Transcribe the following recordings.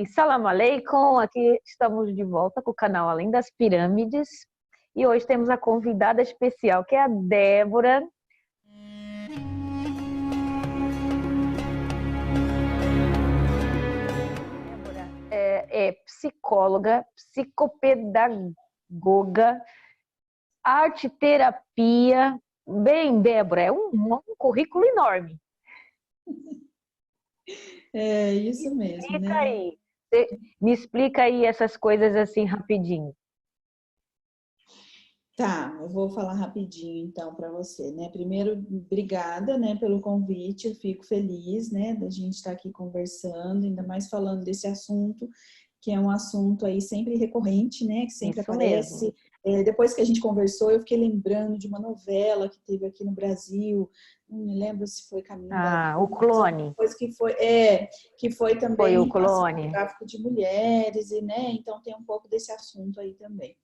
Salam aleikum, aqui estamos de volta com o canal Além das Pirâmides e hoje temos a convidada especial que é a Débora. Débora é psicóloga, psicopedagoga, arte-terapia. Bem, Débora, é um currículo enorme. É isso mesmo, né? Me explica aí essas coisas assim rapidinho. Tá, eu vou falar rapidinho então para você, né? Primeiro, obrigada, né, pelo convite. Eu fico feliz, né, da gente estar aqui conversando, ainda mais falando desse assunto, que é um assunto aí sempre recorrente, né, que sempre Isso mesmo. aparece. Depois que a gente conversou, eu fiquei lembrando de uma novela que teve aqui no Brasil, não me lembro se foi Caminho da O Luz, clone. depois que foi também Foi o sobre o clone. tráfico de mulheres, e, né, então tem um pouco desse assunto aí também.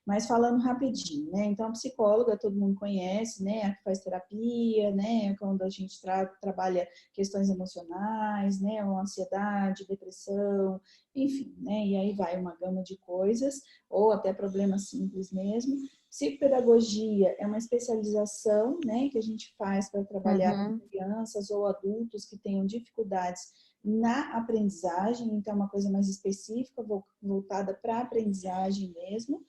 Mas falando rapidinho, né? Então, a psicóloga todo mundo conhece, né? A que faz terapia, né? Quando a gente trabalha questões emocionais, né? Ou ansiedade, depressão, enfim, né? E aí vai uma gama de coisas, ou até problemas simples mesmo. Psicopedagogia é uma especialização, né? Que a gente faz para trabalhar com crianças ou adultos que tenham dificuldades na aprendizagem, então é uma coisa mais específica, voltada para a aprendizagem mesmo.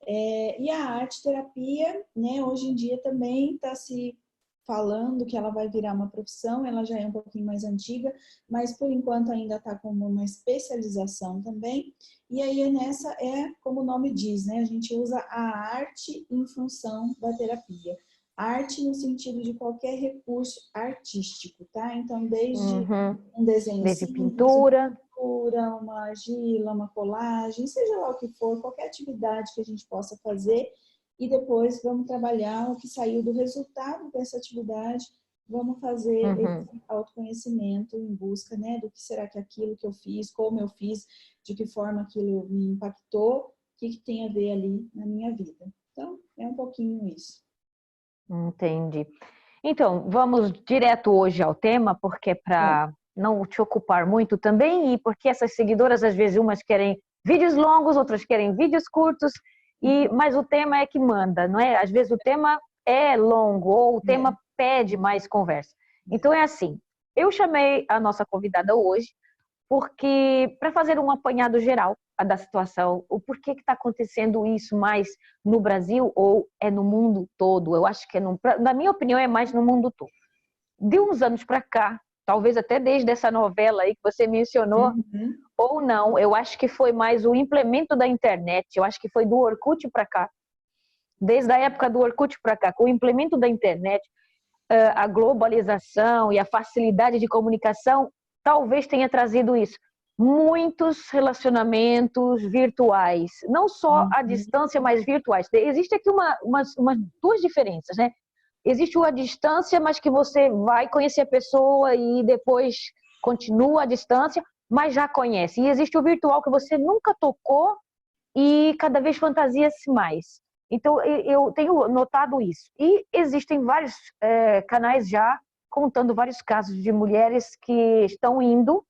E a arte-terapia, né, hoje em dia também está se falando que ela vai virar uma profissão, ela já é um pouquinho mais antiga, mas por enquanto ainda está como uma especialização também. E aí nessa como o nome diz, né, a gente usa a arte em função da terapia. Arte no sentido de qualquer recurso artístico, tá? Então, desde um desenho Desde simples, pintura. uma argila, uma colagem, seja lá o que for, qualquer atividade que a gente possa fazer, e depois vamos trabalhar o que saiu do resultado dessa atividade, vamos fazer esse autoconhecimento em busca, né, do que será que aquilo que eu fiz, como eu fiz, de que forma aquilo me impactou, o que tem a ver ali na minha vida. Então, é um pouquinho isso. Entendi. Então, vamos direto hoje ao tema, porque é para não te ocupar muito também, e porque essas seguidoras, às vezes, umas querem vídeos longos, outras querem vídeos curtos, mas o tema é que manda, não é? Às vezes o tema é longo, ou o tema pede mais conversa. Então, é assim, eu chamei a nossa convidada hoje, porque para fazer um apanhado geral da situação, o porquê que está acontecendo isso mais no Brasil ou é no mundo todo. Eu acho que na minha opinião é mais no mundo todo. De uns anos para cá, talvez até desde essa novela aí que você mencionou, ou não, eu acho que foi mais o implemento da internet, eu acho que foi do Orkut para cá, desde a época do Orkut para cá, com o implemento da internet, a globalização e a facilidade de comunicação talvez tenha trazido isso. Muitos relacionamentos virtuais, não só à distância, mas virtuais. Existe aqui umas duas diferenças, né? Existe a distância, mas que você vai conhecer a pessoa e depois continua à distância, mas já conhece. E existe o virtual que você nunca tocou e cada vez fantasia-se mais. Então, eu tenho notado isso. E existem vários canais já contando vários casos de mulheres que estão indo,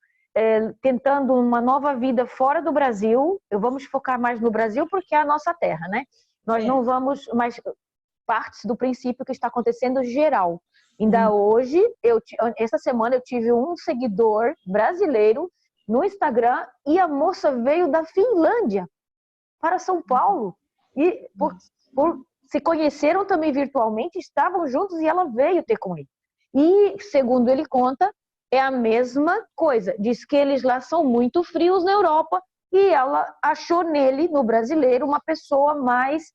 tentando uma nova vida fora do Brasil. Vamos focar mais no Brasil porque é a nossa terra, né? Nós não vamos mais partes do princípio que está acontecendo geral. Ainda hoje, essa semana eu tive um seguidor brasileiro no Instagram e a moça veio da Finlândia para São Paulo e se conheceram também virtualmente, estavam juntos e ela veio ter com ele. E, segundo ele conta, é a mesma coisa. Diz que eles lá são muito frios na Europa e ela achou nele, no brasileiro, uma pessoa mais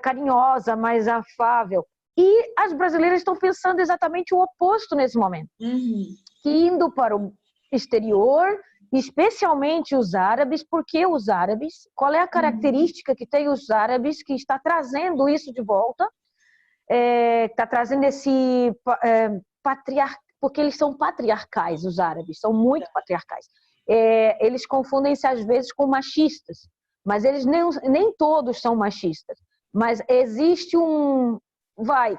carinhosa, mais afável. E as brasileiras estão pensando exatamente o oposto nesse momento. Que indo para o exterior, especialmente os árabes, porque os árabes, qual é a característica que tem os árabes que está trazendo isso de volta, está trazendo esse porque eles são patriarcais, os árabes, são muito patriarcais. Eles confundem-se às vezes com machistas, mas eles nem todos são machistas, mas existe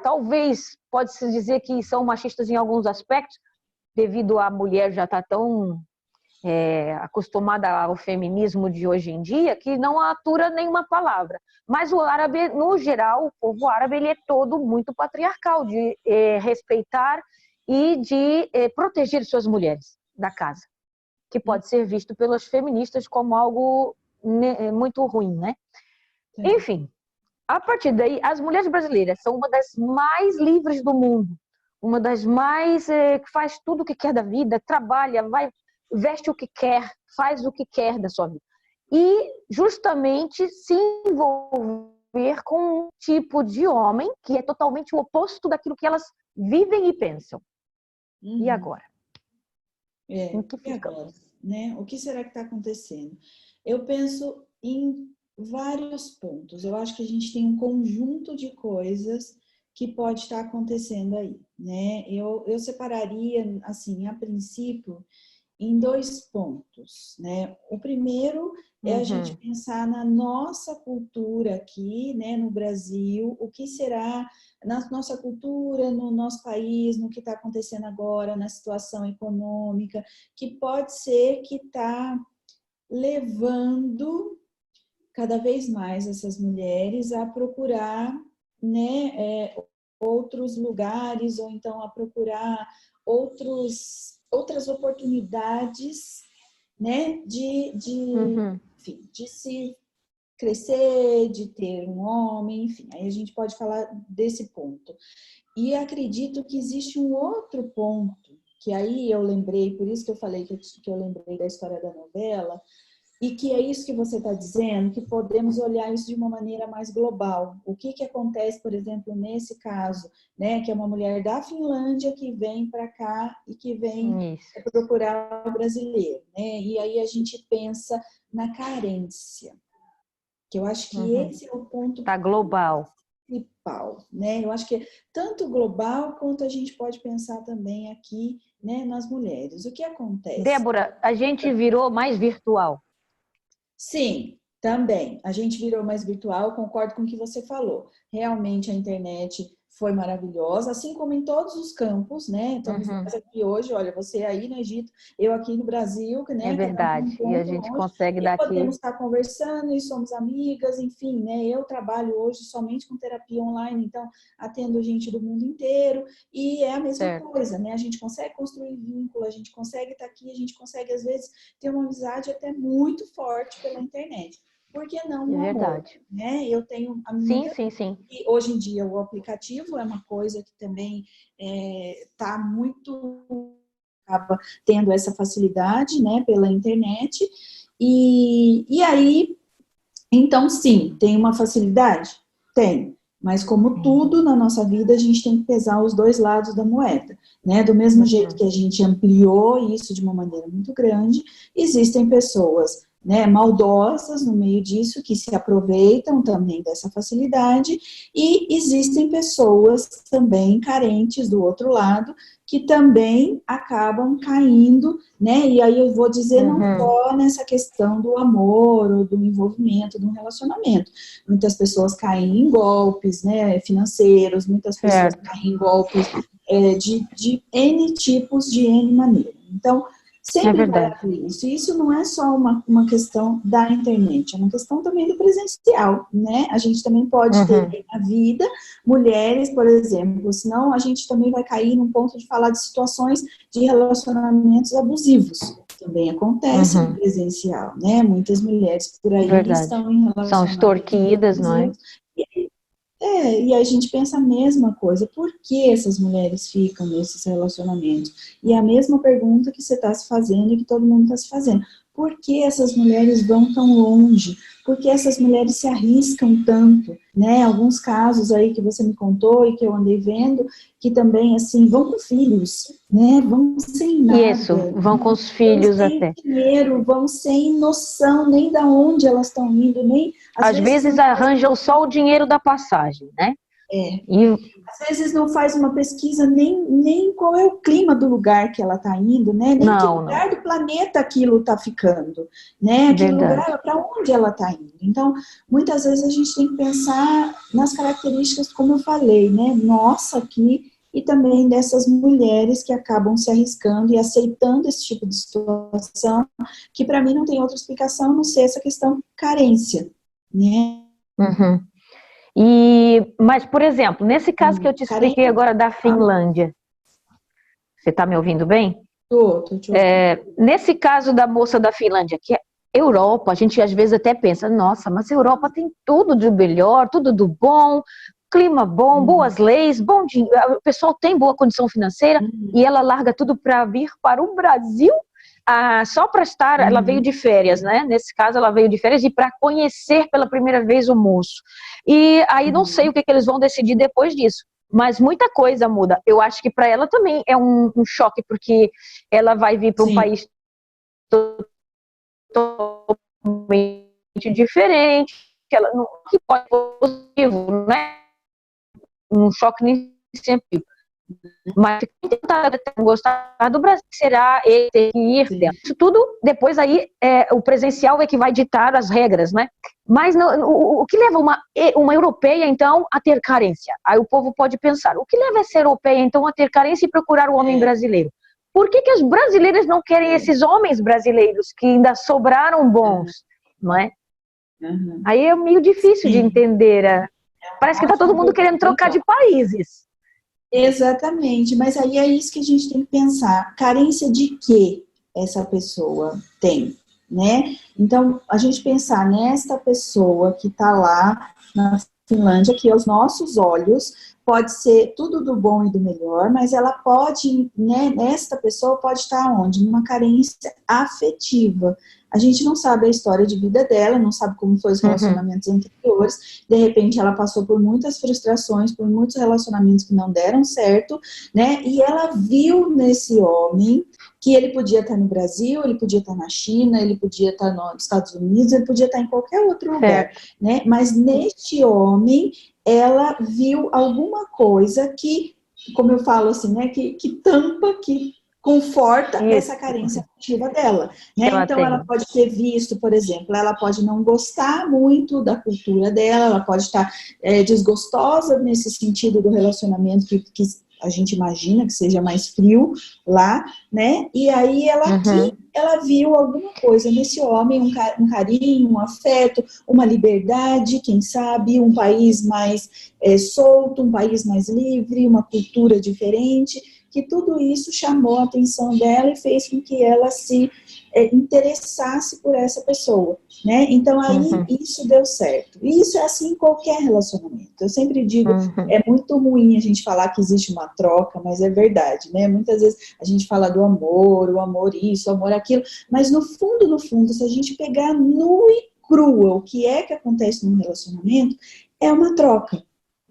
talvez pode-se dizer que são machistas em alguns aspectos, devido à mulher já estar tão acostumada ao feminismo de hoje em dia, que não atura nenhuma palavra. Mas o árabe, no geral, o povo árabe, ele é todo muito patriarcal, de respeitar e de proteger suas mulheres da casa, que pode ser visto pelas feministas como algo muito ruim, né? Sim. Enfim, a partir daí, as mulheres brasileiras são uma das mais livres do mundo, uma das mais que faz tudo o que quer da vida, trabalha, vai, veste o que quer, faz o que quer da sua vida. E justamente se envolver com um tipo de homem que é totalmente o oposto daquilo que elas vivem e pensam. E agora? Em que ficamos? Né? O que será que está acontecendo? Eu penso em vários pontos. Eu acho que a gente tem um conjunto de coisas que pode estar acontecendo aí, né? Eu separaria, assim, a princípio, em 2 pontos, né? O primeiro é a gente pensar na nossa cultura aqui, né, no Brasil, o que será na nossa cultura, no nosso país, no que está acontecendo agora, na situação econômica, que pode ser que está levando cada vez mais essas mulheres a procurar, né, outros lugares, ou então a procurar outras oportunidades, né, enfim, de se crescer, de ter um homem, enfim, aí a gente pode falar desse ponto. E acredito que existe um outro ponto, que aí eu lembrei, por isso que eu falei que eu lembrei da história da novela, e que é isso que você está dizendo, que podemos olhar isso de uma maneira mais global. O que acontece, por exemplo, nesse caso, né, que é uma mulher da Finlândia que vem para cá e que vem procurar o brasileiro, né? E aí a gente pensa na carência, que eu acho que esse é o ponto global. Principal, né? Eu acho que é tanto global quanto a gente pode pensar também aqui, né, nas mulheres. O que acontece? Débora, a gente virou mais virtual. Sim, também. A gente virou mais virtual, concordo com o que você falou. Realmente a internet foi maravilhosa, assim como em todos os campos, né? Estamos nós aqui hoje, olha, você aí no Egito, eu aqui no Brasil, né? É verdade, e a gente consegue daqui. Podemos estar conversando e somos amigas, enfim, né? Eu trabalho hoje somente com terapia online, então atendo gente do mundo inteiro e é a mesma coisa, né? A gente consegue construir vínculo, a gente consegue estar aqui, a gente consegue às vezes ter uma amizade até muito forte pela internet. Por que não um amor? Né? Eu tenho amigas e hoje em dia o aplicativo é uma coisa que também está muito... acaba tendo essa facilidade, né, pela internet. E aí, então sim, tem uma facilidade? Tem. Mas como tudo na nossa vida, a gente tem que pesar os 2 lados da moeda, né? Do mesmo jeito que a gente ampliou isso de uma maneira muito grande, existem pessoas, né, maldosas no meio disso, que se aproveitam também dessa facilidade, e existem pessoas também carentes do outro lado, que também acabam caindo, né, e aí eu vou dizer não só nessa questão do amor, ou do envolvimento, do relacionamento. Muitas pessoas caem em golpes, né, financeiros, muitas pessoas caem em golpes de N tipos, de N maneiras. Então, sempre vai haver isso. E isso não é só uma questão da internet, é uma questão também do presencial, né? A gente também pode ter na vida mulheres, por exemplo, senão a gente também vai cair num ponto de falar de situações de relacionamentos abusivos. Também acontece no presencial, né? Muitas mulheres por aí estão em relacionamentos são extorquidas, não é? E a gente pensa a mesma coisa, por que essas mulheres ficam nesses relacionamentos? E a mesma pergunta que você está se fazendo e que todo mundo está se fazendo. Por que essas mulheres vão tão longe? Por que essas mulheres se arriscam tanto? Né? Alguns casos aí que você me contou e que eu andei vendo, que também, assim, vão com filhos, né? Vão sem nada. Isso, vão com os filhos vão sem até. dinheiro, vão sem noção nem de onde elas estão indo, nem... Às vezes arranjam só o dinheiro da passagem, né? Às vezes não faz uma pesquisa nem qual é o clima do lugar que ela está indo, né? Nem que lugar do planeta aquilo está ficando, né? Aquele lugar, para onde ela está indo. Então, muitas vezes a gente tem que pensar nas características, como eu falei, né? Nossa, que e também dessas mulheres que acabam se arriscando e aceitando esse tipo de situação, que para mim não tem outra explicação a não ser essa questão carência, né? Uhum. Mas, por exemplo, nesse caso que eu te expliquei agora da Finlândia, você está me ouvindo bem? Tô te ouvindo. Nesse caso da moça da Finlândia, que é Europa, a gente às vezes até pensa, nossa, mas a Europa tem tudo de melhor, tudo do bom, clima bom, boas leis, bom dinheiro, o pessoal tem boa condição financeira, e ela larga tudo para vir para o Brasil, só para estar, ela veio de férias, né? Nesse caso, ela veio de férias e para conhecer pela primeira vez o moço. E aí não sei o que eles vão decidir depois disso. Mas muita coisa muda. Eu acho que para ela também é um choque, porque ela vai vir para um país totalmente diferente, que ela não que pode ser positivo, né? Um choque nesse sentido. Mas tentar gostar do Brasil, será ele ter que ir dentro. Isso tudo, depois aí, o presencial é que vai ditar as regras, né? Mas o que leva uma europeia, então, a ter carência? Aí o povo pode pensar, o que leva essa europeia, então, a ter carência e procurar o homem brasileiro? Por que as brasileiras não querem esses homens brasileiros que ainda sobraram bons, não é? Aí é meio difícil de entender. Parece que está todo mundo querendo trocar de países. Exatamente, mas aí é isso que a gente tem que pensar. Carência de que essa pessoa tem, né? Então, a gente pensar nesta pessoa que está lá na Finlândia, que aos nossos olhos pode ser tudo do bom e do melhor, mas ela pode, né, esta pessoa pode estar onde? Numa carência afetiva. A gente não sabe a história de vida dela, não sabe como foi os relacionamentos anteriores, de repente ela passou por muitas frustrações, por muitos relacionamentos que não deram certo, né, e ela viu nesse homem que ele podia estar no Brasil, ele podia estar na China, ele podia estar nos Estados Unidos, ele podia estar em qualquer outro lugar, né, mas neste homem, ela viu alguma coisa que, como eu falo assim, né, que tampa, que conforta essa carência afetiva dela, né? Então ela pode ter visto, por exemplo, ela pode não gostar muito da cultura dela, ela pode estar desgostosa nesse sentido do relacionamento que a gente imagina que seja mais frio lá, né? E aí ela aqui, ela viu alguma coisa nesse homem, um carinho, um afeto, uma liberdade, quem sabe, um país mais solto, um país mais livre, uma cultura diferente, que tudo isso chamou a atenção dela e fez com que ela se interessasse por essa pessoa, né? Então aí isso deu certo. E isso é assim em qualquer relacionamento. Eu sempre digo, é muito ruim a gente falar que existe uma troca, mas é verdade, né? Muitas vezes a gente fala do amor, o amor isso, o amor aquilo, mas no fundo, se a gente pegar nu e crua o que é que acontece num relacionamento, é uma troca.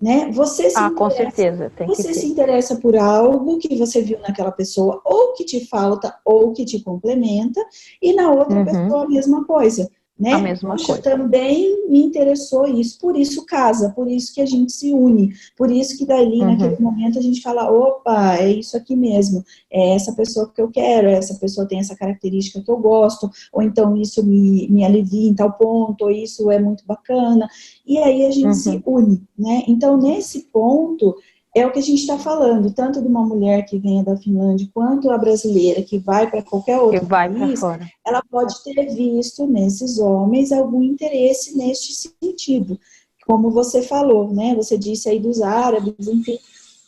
Né? Você com certeza, tem que se interessa por algo que você viu naquela pessoa, ou que te falta, ou que te complementa, e na outra pessoa a mesma coisa. Né? A mesma coisa. Também me interessou isso, por isso casa, por isso que a gente se une, por isso que dali, naquele momento, a gente fala, opa, é isso aqui mesmo, é essa pessoa que eu quero, essa pessoa tem essa característica que eu gosto, ou então isso me alivia em tal ponto, ou isso é muito bacana, e aí a gente se une, né? Então, nesse ponto, é o que a gente está falando, tanto de uma mulher que venha da Finlândia, quanto a brasileira que vai para qualquer outro país, ela pode ter visto nesses homens algum interesse neste sentido. Como você falou, né? Você disse aí dos árabes, enfim,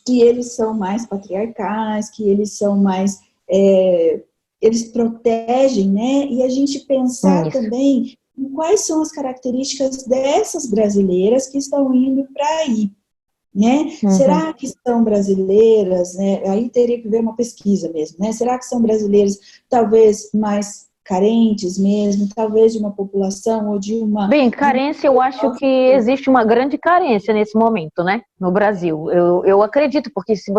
que eles são mais patriarcais, que eles são mais... eles protegem, né? E a gente pensar também em quais são as características dessas brasileiras que estão indo para aí. Né? Será que são brasileiras, né? Aí teria que ver uma pesquisa mesmo, né? Será que são brasileiras talvez mais carentes mesmo, talvez de uma população ou de uma... Bem, carência, eu acho que existe uma grande carência nesse momento, né? No Brasil, eu acredito, porque se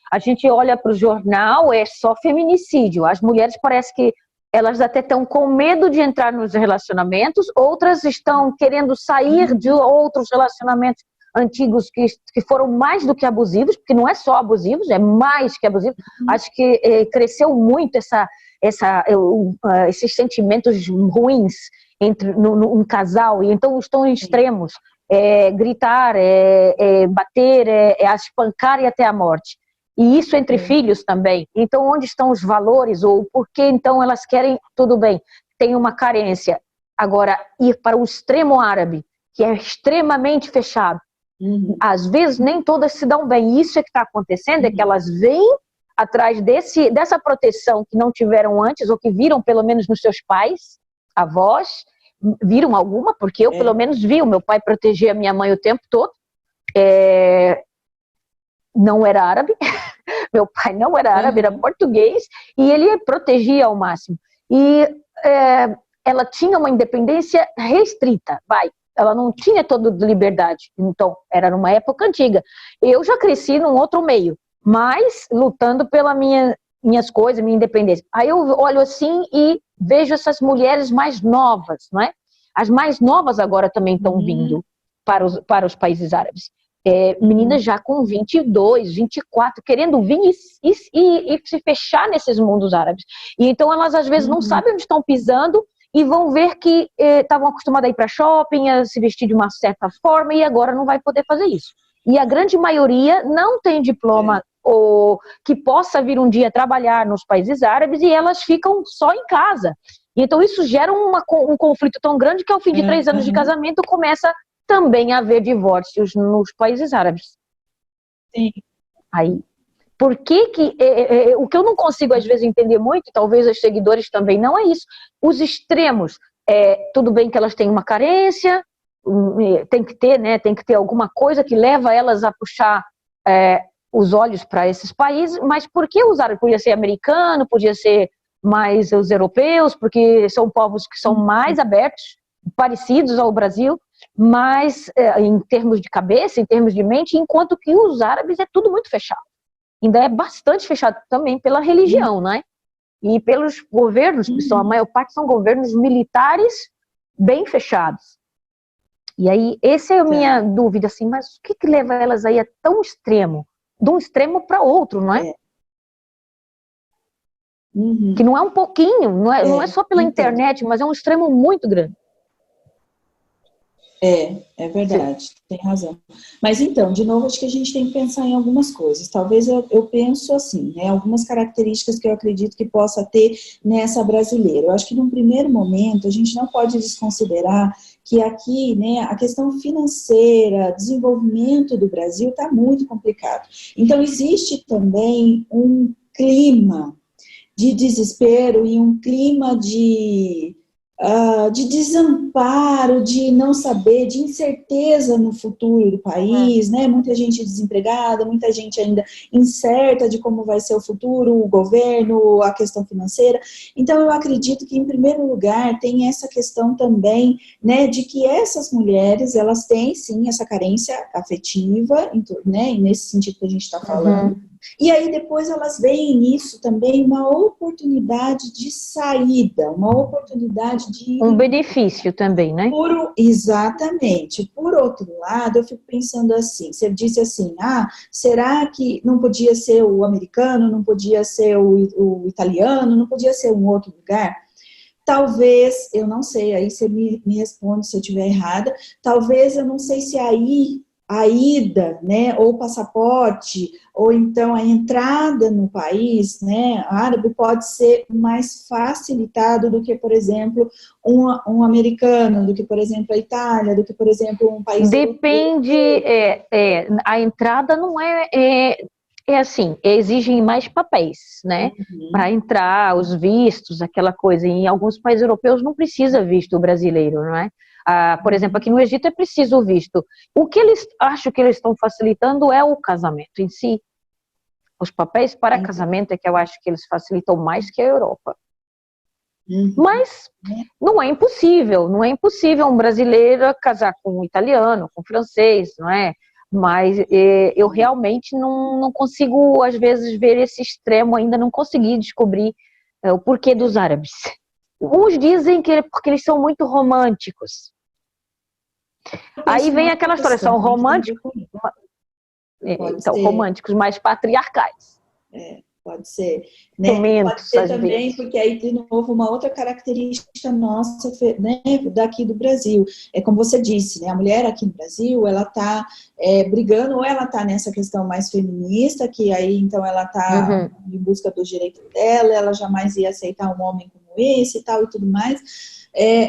a gente olha para o jornal, é só feminicídio, as mulheres parece que elas até estão com medo de entrar nos relacionamentos, outras estão querendo sair de outros relacionamentos antigos que foram mais do que abusivos, porque não é só abusivos, é mais que abusivos. Acho que cresceu muito esses sentimentos ruins entre um casal, e então estão em extremos, gritar, bater, espancar e até a morte. E isso entre filhos também. Então, onde estão os valores? Ou por que, então, elas querem, tudo bem, tem uma carência. Agora, ir para o extremo árabe, que é extremamente fechado. Às vezes, nem todas se dão bem. Isso é que está acontecendo, é que elas vêm atrás dessa proteção que não tiveram antes, ou que viram, pelo menos, nos seus pais, avós, viram alguma, porque eu, pelo menos, vi o meu pai proteger a minha mãe o tempo todo. Não era árabe, meu pai não era árabe, era português, e ele protegia ao máximo. E ela tinha uma independência restrita, ela não tinha toda liberdade, então era numa época antiga. Eu já cresci num outro meio, mas lutando pelas minhas coisas, minha independência. Aí eu olho assim e vejo essas mulheres mais novas, não é? As mais novas agora também estão vindo para os países árabes. Meninas já com 22, 24, querendo vir e se fechar nesses mundos árabes. E então elas às vezes não sabem onde estão pisando e vão ver que estavam acostumadas a ir para shopping, a se vestir de uma certa forma e agora não vai poder fazer isso. E a grande maioria não tem diploma ou que possa vir um dia trabalhar nos países árabes e elas ficam só em casa. E então isso gera um conflito tão grande que ao fim de 3 anos de casamento começa também a haver divórcios nos países árabes. Sim. Aí, por que o que eu não consigo às vezes entender muito, talvez os seguidores também, não é isso. Os extremos, tudo bem que elas têm uma carência, tem que ter, né? Tem que ter alguma coisa que leva elas a puxar os olhos para esses países, mas por que os árabes? Podia ser americano, podia ser mais os europeus, porque são povos que são mais abertos, parecidos ao Brasil, mas em termos de cabeça, em termos de mente, enquanto que os árabes é tudo muito fechado. Ainda é bastante fechado também pela religião, né? E pelos governos, que a maior parte são governos militares bem fechados. E aí, essa é a minha dúvida, assim, mas o que leva elas aí a tão extremo? De um extremo para outro, não é? Que não é um pouquinho, não é só pela internet, mas é um extremo muito grande. É verdade, tem razão. Mas então, de novo, acho que a gente tem que pensar em algumas coisas. Talvez eu penso assim, né? Algumas características que eu acredito que possa ter nessa brasileira. Eu acho que num primeiro momento a gente não pode desconsiderar que aqui, né, a questão financeira, desenvolvimento do Brasil está muito complicado. Então existe também um clima de desespero e um clima de desamparo, de não saber, de incerteza no futuro do país, né? Muita gente desempregada, muita gente ainda incerta de como vai ser o futuro, o governo, a questão financeira. Então, eu acredito que, em primeiro lugar, tem essa questão também, né, de que essas mulheres, elas têm, sim, essa carência afetiva, né, nesse sentido que a gente está falando. E aí depois elas veem nisso também uma oportunidade de saída, uma oportunidade de... Um benefício também, né? Exatamente. Por outro lado, eu fico pensando assim, você disse assim, será que não podia ser o americano, não podia ser o italiano, não podia ser um outro lugar? Talvez, eu não sei, aí você me responde se eu estiver errada, talvez eu não sei se aí a ida, né, ou o passaporte, ou então a entrada no país, né, árabe pode ser mais facilitado do que, por exemplo, um americano, do que, por exemplo, a Itália, do que, por exemplo, um país... Depende, a entrada não é assim, exigem mais papéis, né, para entrar, os vistos, aquela coisa. Em alguns países europeus não precisa visto brasileiro, não é? Por exemplo, aqui no Egito é preciso o visto. O que eles acham que eles estão facilitando é o casamento em si. Os papéis para casamento é que eu acho que eles facilitam mais que a Europa. Mas não é impossível um brasileiro casar com um italiano, com um francês, não é? Mas eu realmente não consigo, às vezes, ver esse extremo, ainda não consegui descobrir o porquê dos árabes. Uns dizem que é porque eles são muito românticos. Aí vem aquela história, são românticos, românticos, mais patriarcais. Pode ser, né? Pode ser também, porque aí, de novo, uma outra característica nossa, né, daqui do Brasil. É como você disse, né? A mulher aqui no Brasil, ela está brigando, ou ela está nessa questão mais feminista, que aí, então, ela está em busca do direito dela, ela jamais ia aceitar um homem como esse e tal e tudo mais.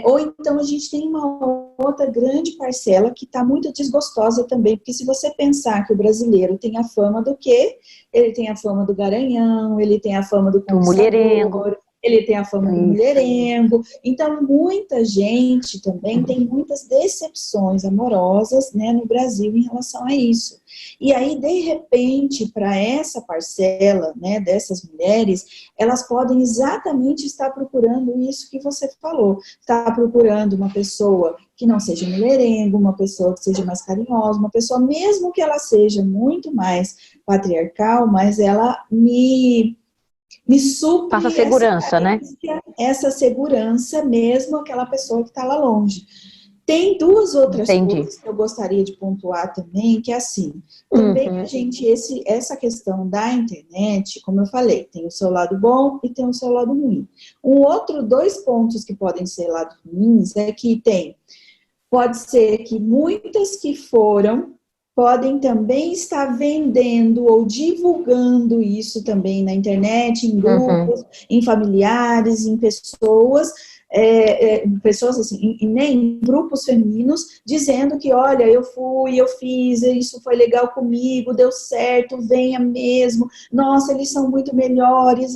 Ou então a gente tem uma outra grande parcela que está muito desgostosa também, porque se você pensar que o brasileiro tem a fama do quê? Ele tem a fama do garanhão, ele tem a fama do mulherengo, ele tem a fama do mulherengo. Então, muita gente também tem muitas decepções amorosas, né, no Brasil em relação a isso. E aí, de repente, para essa parcela, né, dessas mulheres, elas podem exatamente estar procurando isso que você falou. Está procurando uma pessoa que não seja mulherengo, uma pessoa que seja mais carinhosa, uma pessoa, mesmo que ela seja muito mais patriarcal, mas ela me supre passa segurança, né? Essa segurança, mesmo aquela pessoa que está lá longe. Tem duas outras coisas que eu gostaria de pontuar também, que é assim, também a gente, essa questão da internet, como eu falei, tem o seu lado bom e tem o seu lado ruim. Dois pontos que podem ser lados ruins é que pode ser que muitas que foram podem também estar vendendo ou divulgando isso também na internet, em grupos, em familiares, em pessoas, pessoas assim, em grupos femininos, dizendo que, olha, eu fiz, isso foi legal comigo, deu certo, venha mesmo, nossa, eles são muito melhores,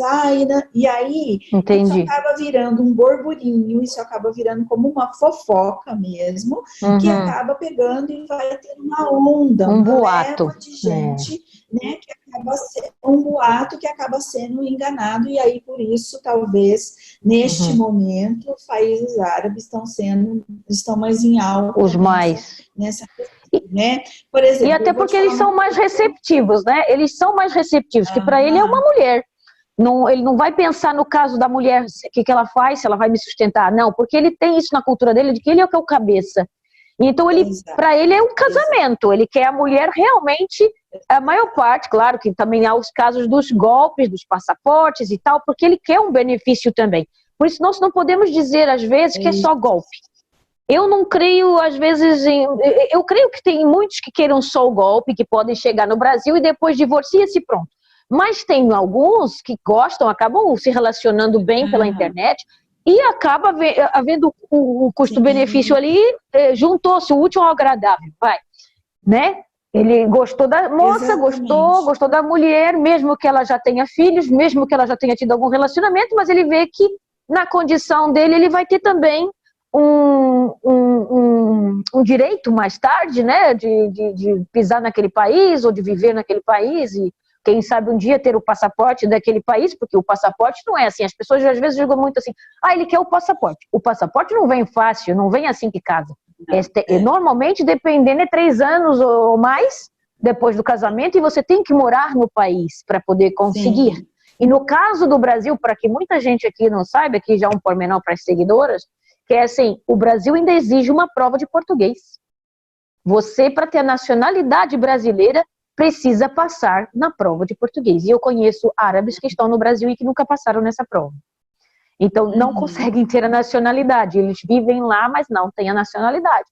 e aí isso acaba virando um burburinho, isso acaba virando como uma fofoca mesmo, que acaba pegando e vai ter uma onda, um uma boato leva de gente, né, que acaba sendo um boato que acaba sendo enganado, e aí por isso, talvez, neste momento, os países árabes estão mais em alta os mais nessa questão, né? Por exemplo, e até porque eles são mais receptivos, né? Eles são mais receptivos, que para ele é uma mulher. Não, ele não vai pensar no caso da mulher, o que ela faz, se ela vai me sustentar. Não, porque ele tem isso na cultura dele, de que ele é o que é o cabeça. Então, para ele é um casamento. Ele quer a mulher realmente, a maior parte, claro que também há os casos dos golpes, dos passaportes e tal, porque ele quer um benefício também. Por isso, nós não podemos dizer, às vezes, que é só golpe. Eu não creio, às vezes, eu creio que tem muitos que queiram só o golpe, que podem chegar no Brasil e depois divorcia-se e pronto. Mas tem alguns que gostam, acabam se relacionando bem pela internet e acaba havendo o custo-benefício ali, juntou-se o útil ao agradável, né? Ele gostou da moça, gostou da mulher, mesmo que ela já tenha filhos, mesmo que ela já tenha tido algum relacionamento, mas ele vê que na condição dele ele vai ter também um direito mais tarde, né, de pisar naquele país ou de viver naquele país e quem sabe um dia ter o passaporte daquele país, porque o passaporte não é assim, as pessoas às vezes jogam muito assim, ele quer o passaporte não vem fácil, não vem assim que casa. Normalmente, dependendo, é 3 anos ou mais depois do casamento e você tem que morar no país para poder conseguir. Sim. E no caso do Brasil, para que muita gente aqui não saiba, aqui já é um pormenor para as seguidoras, que é assim, o Brasil ainda exige uma prova de português. Você, para ter a nacionalidade brasileira, precisa passar na prova de português. E eu conheço árabes que estão no Brasil e que nunca passaram nessa prova. Então, não conseguem ter a nacionalidade. Eles vivem lá, mas não têm a nacionalidade.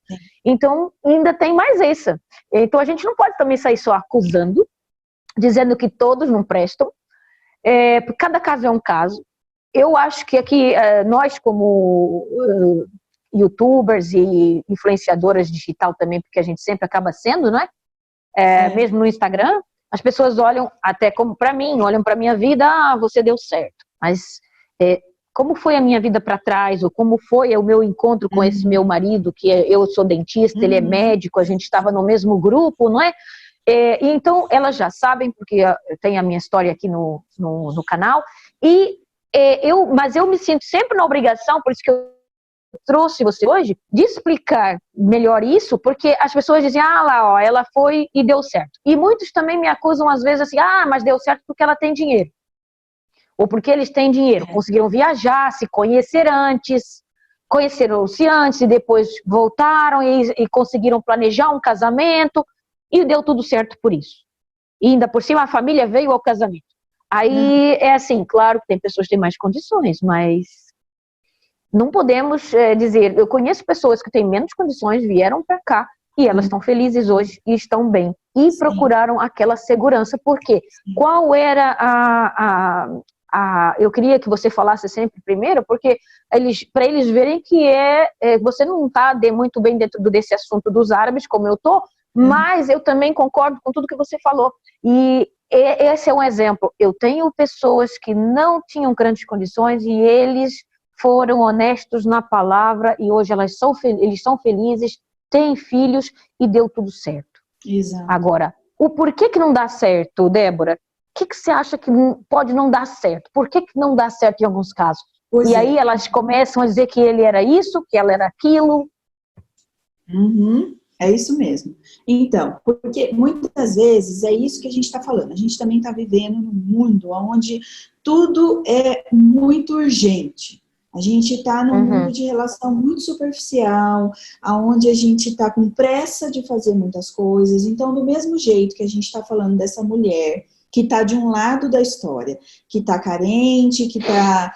Então, ainda tem mais essa. Então, a gente não pode também sair só acusando, dizendo que todos não prestam. Cada caso é um caso. Eu acho que aqui, nós como youtubers e influenciadoras digital também, porque a gente sempre acaba sendo, não é? Mesmo no Instagram, as pessoas olham, até como para mim, olham para a minha vida, você deu certo. Mas como foi a minha vida para trás, ou como foi o meu encontro com esse meu marido, que eu sou dentista, ele é médico, a gente estava no mesmo grupo, não é? Então, elas já sabem, porque eu tenho a minha história aqui no canal, mas eu me sinto sempre na obrigação, por isso que eu trouxe você hoje, de explicar melhor isso, porque as pessoas dizem, ela foi e deu certo. E muitos também me acusam às vezes assim, mas deu certo porque ela tem dinheiro. Ou porque eles têm dinheiro, conseguiram viajar, se conhecer antes, conheceram-se antes e depois voltaram e conseguiram planejar um casamento e deu tudo certo por isso. E ainda por cima a família veio ao casamento. Aí é assim, claro que tem pessoas que têm mais condições, mas não podemos dizer, eu conheço pessoas que têm menos condições, vieram para cá e elas estão felizes hoje e estão bem. E Sim. procuraram aquela segurança. Por quê? Qual era eu queria que você falasse sempre primeiro, porque para eles verem que você não está muito bem dentro desse assunto dos árabes, como eu estou, mas eu também concordo com tudo que você falou. E esse é um exemplo. Eu tenho pessoas que não tinham grandes condições e eles foram honestos na palavra e hoje eles são felizes, têm filhos e deu tudo certo. Exato. Agora, o porquê que não dá certo, Débora? O que você acha que pode não dar certo? Por que não dá certo em alguns casos? E aí elas começam a dizer que ele era isso, que ela era aquilo. É isso mesmo. Então, porque muitas vezes é isso que a gente está falando. A gente também está vivendo num mundo onde tudo é muito urgente. A gente está num mundo de relação muito superficial, onde a gente está com pressa de fazer muitas coisas. Então, do mesmo jeito que a gente está falando dessa mulher que está de um lado da história, que está carente, que está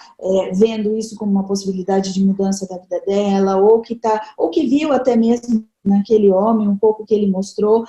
vendo isso como uma possibilidade de mudança da vida dela, ou que viu até mesmo naquele homem, um pouco que ele mostrou,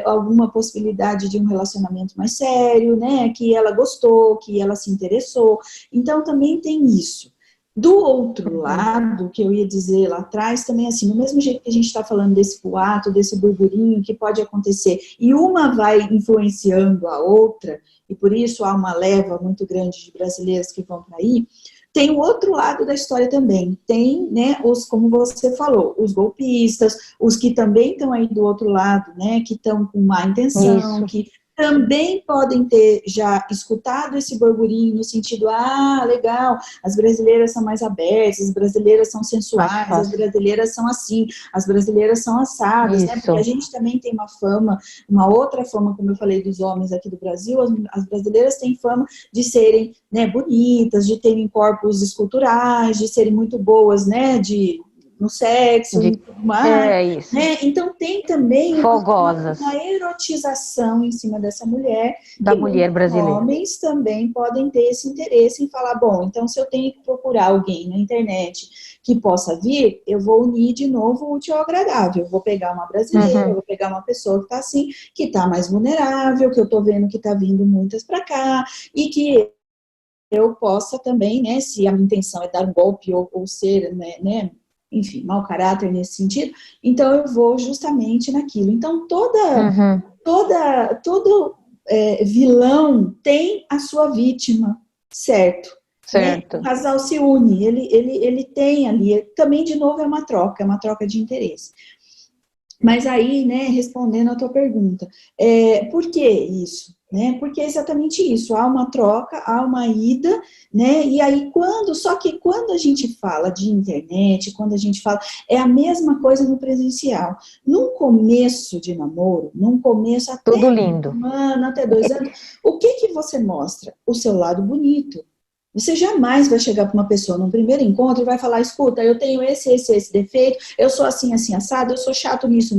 alguma possibilidade de um relacionamento mais sério, né, que ela gostou, que ela se interessou. Então, também tem isso. Do outro lado, que eu ia dizer lá atrás, também assim, do mesmo jeito que a gente está falando desse boato, desse burburinho que pode acontecer, e uma vai influenciando a outra, e por isso há uma leva muito grande de brasileiros que vão para aí, tem o outro lado da história também. Tem, né, como você falou, os golpistas, os que também estão aí do outro lado, né, que estão com má intenção, que também podem ter já escutado esse burburinho no sentido, legal, as brasileiras são mais abertas, as brasileiras são sensuais, as brasileiras são assim, as brasileiras são assadas, né? Porque a gente também tem uma fama, uma outra fama, como eu falei dos homens aqui do Brasil, as brasileiras têm fama de serem, né, bonitas, de terem corpos esculturais, de serem muito boas, né, no sexo e tudo mais, né? Então tem também uma erotização em cima dessa mulher, da mulher brasileira. Homens também podem ter esse interesse em falar, bom, então se eu tenho que procurar alguém na internet que possa vir, eu vou unir de novo o útil ao agradável, eu vou pegar uma brasileira, eu vou pegar uma pessoa que está assim, que está mais vulnerável, que eu estou vendo que está vindo muitas para cá, e que eu possa também, né, se a minha intenção é dar um golpe ou ser, né, enfim, mau caráter nesse sentido, então eu vou justamente naquilo. Então, todo vilão tem a sua vítima, certo? Certo. Né? O casal se une, ele tem ali, também de novo é uma troca de interesse. Mas aí, né, respondendo a tua pergunta, por que isso? Né? Porque é exatamente isso, há uma troca, há uma ida, né? E aí só que quando a gente fala de internet, quando a gente fala, é a mesma coisa no presencial. Num começo de namoro, num começo até tudo lindo. um ano, até 2 anos, o que você mostra? O seu lado bonito. Você jamais vai chegar para uma pessoa num primeiro encontro e vai falar, escuta, eu tenho esse defeito, eu sou assim, assim, assado, eu sou chato nisso,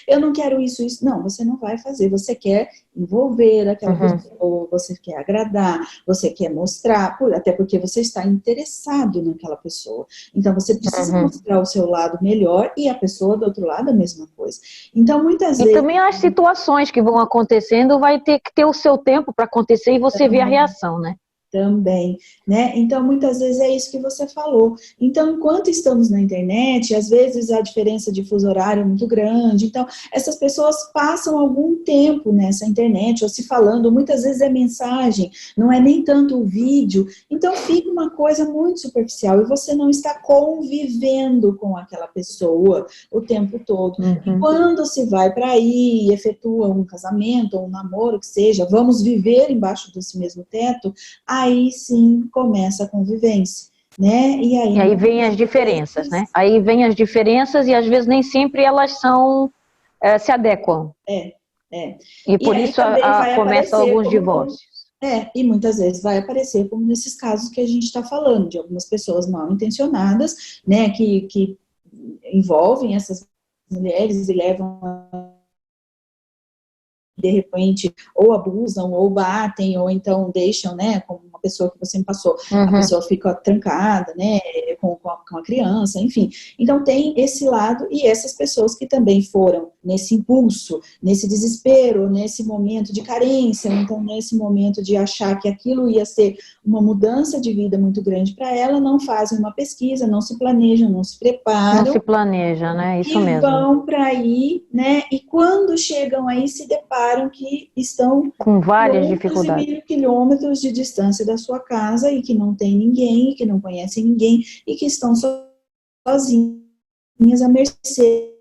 eu não quero isso. Não, você não vai fazer, você quer envolver aquela pessoa, você quer agradar, você quer mostrar, até porque você está interessado naquela pessoa. Então, você precisa mostrar o seu lado melhor e a pessoa do outro lado a mesma coisa. Então, muitas vezes... E também as situações que vão acontecendo vai ter que ter o seu tempo para acontecer e você ver a reação, né? Também, né? Então, muitas vezes é isso que você falou. Então, enquanto estamos na internet, às vezes a diferença de fuso horário é muito grande, então, essas pessoas passam algum tempo nessa internet, ou se falando, muitas vezes é mensagem, não é nem tanto o vídeo, então fica uma coisa muito superficial, e você não está convivendo com aquela pessoa o tempo todo. E quando se vai para aí e efetua um casamento, ou um namoro, que seja, vamos viver embaixo desse mesmo teto, aí sim começa a convivência, né? E aí vem as diferenças, né? Aí vem as diferenças e às vezes nem sempre elas se adequam. E por isso começam alguns divórcios. E muitas vezes vai aparecer como nesses casos que a gente está falando, de algumas pessoas mal intencionadas, né, que envolvem essas mulheres e levam de repente, ou abusam, ou batem, ou então deixam, né, como uma pessoa que você me passou, a pessoa fica trancada, né, com a criança, enfim. Então, tem esse lado, e essas pessoas que também foram nesse impulso, nesse desespero, nesse momento de carência, então, nesse momento de achar que aquilo ia ser uma mudança de vida muito grande para ela, não fazem uma pesquisa, não se planejam, não se preparam. Não se planeja, né, isso e mesmo. Vão para aí, né, e quando chegam aí se deparam que estão com várias dificuldades. E mil quilômetros de distância da sua casa e que não tem ninguém, que não conhecem ninguém e que estão sozinhas à mercê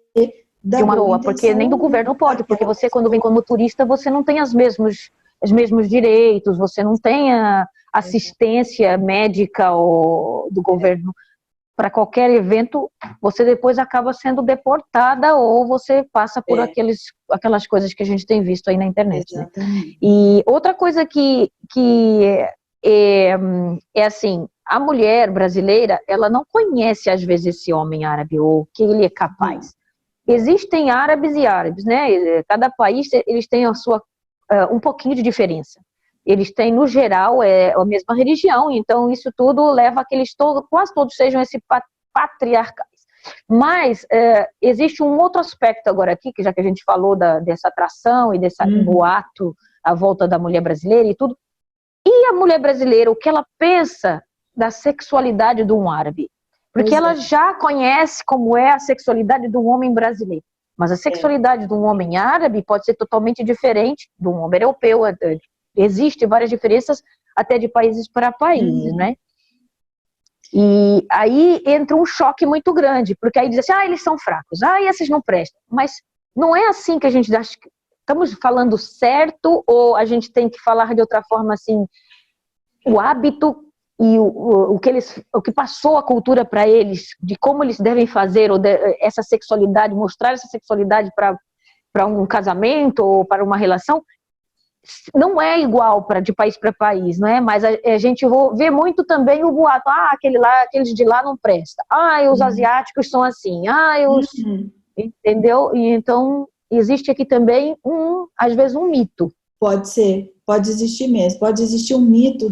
da uma rua, porque nem do governo pode, porque você quando vem como turista, você não tem os mesmos direitos, você não tem a assistência médica do governo. Para qualquer evento, você depois acaba sendo deportada ou você passa por aquelas coisas que a gente tem visto aí na internet. Né? E outra coisa que é assim, a mulher brasileira, ela não conhece às vezes esse homem árabe ou que ele é capaz. Existem árabes e árabes, né? Cada país eles têm a sua um pouquinho de diferença. Eles têm, no geral, a mesma religião, então isso tudo leva a que eles quase todos sejam patriarcais. Mas existe um outro aspecto agora aqui, que já que a gente falou dessa atração e desse boato à volta da mulher brasileira e tudo, e a mulher brasileira, o que ela pensa da sexualidade de um árabe? Porque ela já conhece como é a sexualidade de um homem brasileiro. Mas a sexualidade de um homem árabe pode ser totalmente diferente de um homem europeu. Existem várias diferenças até de países para países, né? E aí entra um choque muito grande, porque aí diz assim, eles são fracos, esses não prestam. Mas não é assim que a gente acha. Estamos falando certo ou a gente tem que falar de outra forma, assim, o hábito e o que passou a cultura para eles, de como eles devem fazer essa sexualidade, mostrar essa sexualidade para um casamento ou para uma relação, não é igual de país para país, não é? Mas a gente vê muito também o boato, aqueles de lá não presta, os asiáticos são assim, entendeu? E então existe aqui também às vezes um mito. Pode ser, pode existir mesmo, pode existir um mito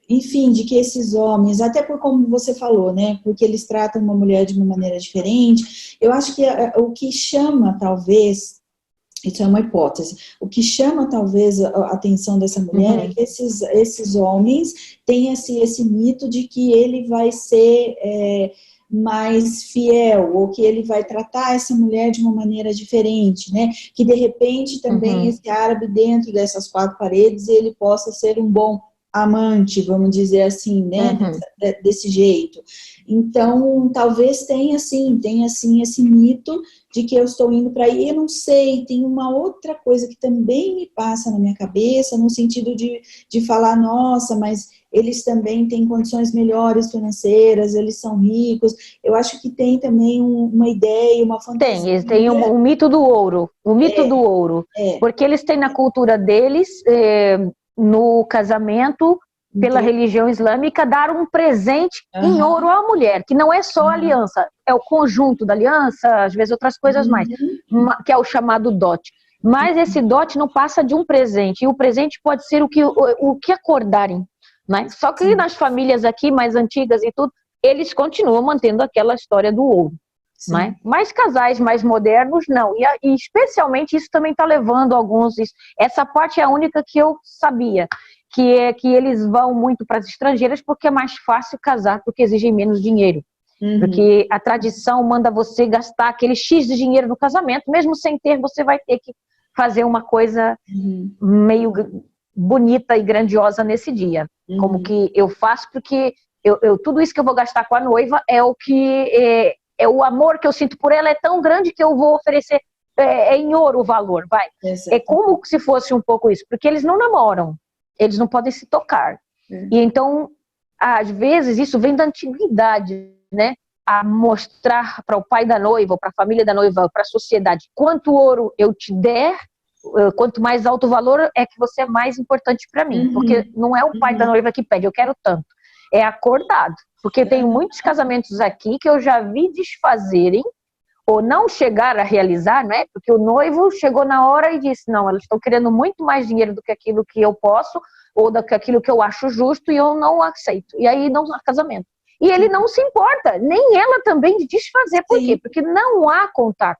enfim, de que esses homens, até por como você falou, né, porque eles tratam uma mulher de uma maneira diferente, eu acho que o que chama, talvez, isso é uma hipótese, o que chama, talvez, a atenção dessa mulher é que esses homens têm esse mito de que ele vai ser mais fiel, ou que ele vai tratar essa mulher de uma maneira diferente, né? Que de repente também esse árabe dentro dessas quatro paredes ele possa ser um bom amante, vamos dizer assim, né? Desse jeito. Então, talvez tenha sim esse mito de que eu estou indo para aí. Eu não sei, tem uma outra coisa que também me passa na minha cabeça, no sentido de falar, nossa, mas eles também têm condições melhores financeiras, eles são ricos. Eu acho que tem também uma ideia, uma fantasia. Tem um mito do ouro, do ouro, porque eles têm na cultura deles, no casamento, pela religião islâmica, dar um presente em ouro à mulher, que não é só a aliança, é o conjunto da aliança, às vezes outras coisas mais, que é o chamado dote. Mas esse dote não passa de um presente, e o presente pode ser o que acordarem. Né? Só que nas famílias aqui mais antigas e tudo, eles continuam mantendo aquela história do ouro. Né? Mas casais mais modernos, não. E especialmente isso também está levando alguns... Essa parte é a única que eu sabia, que é que eles vão muito para as estrangeiras porque é mais fácil casar, porque exigem menos dinheiro. Porque a tradição manda você gastar aquele X de dinheiro no casamento, mesmo sem ter, você vai ter que fazer uma coisa meio bonita e grandiosa nesse dia. Como que eu faço, porque tudo isso que eu vou gastar com a noiva é o que o amor que eu sinto por ela é tão grande que eu vou oferecer em ouro o valor, vai. É como se fosse um pouco isso, porque eles não namoram, eles não podem se tocar. E então, às vezes, isso vem da antiguidade, né? A mostrar para o pai da noiva, para a família da noiva, para a sociedade, quanto ouro eu te der, quanto mais alto o valor é que você é mais importante para mim, porque não é o pai da noiva que pede, eu quero tanto, é acordado, porque tem muitos casamentos aqui que eu já vi desfazerem ou não chegar a realizar, né? Porque o noivo chegou na hora e disse, não, elas estão querendo muito mais dinheiro do que aquilo que eu posso, ou do que aquilo que eu acho justo, e eu não aceito. E aí não há casamento. E ele não se importa, nem ela também, de desfazer. Por quê? Porque não há contato.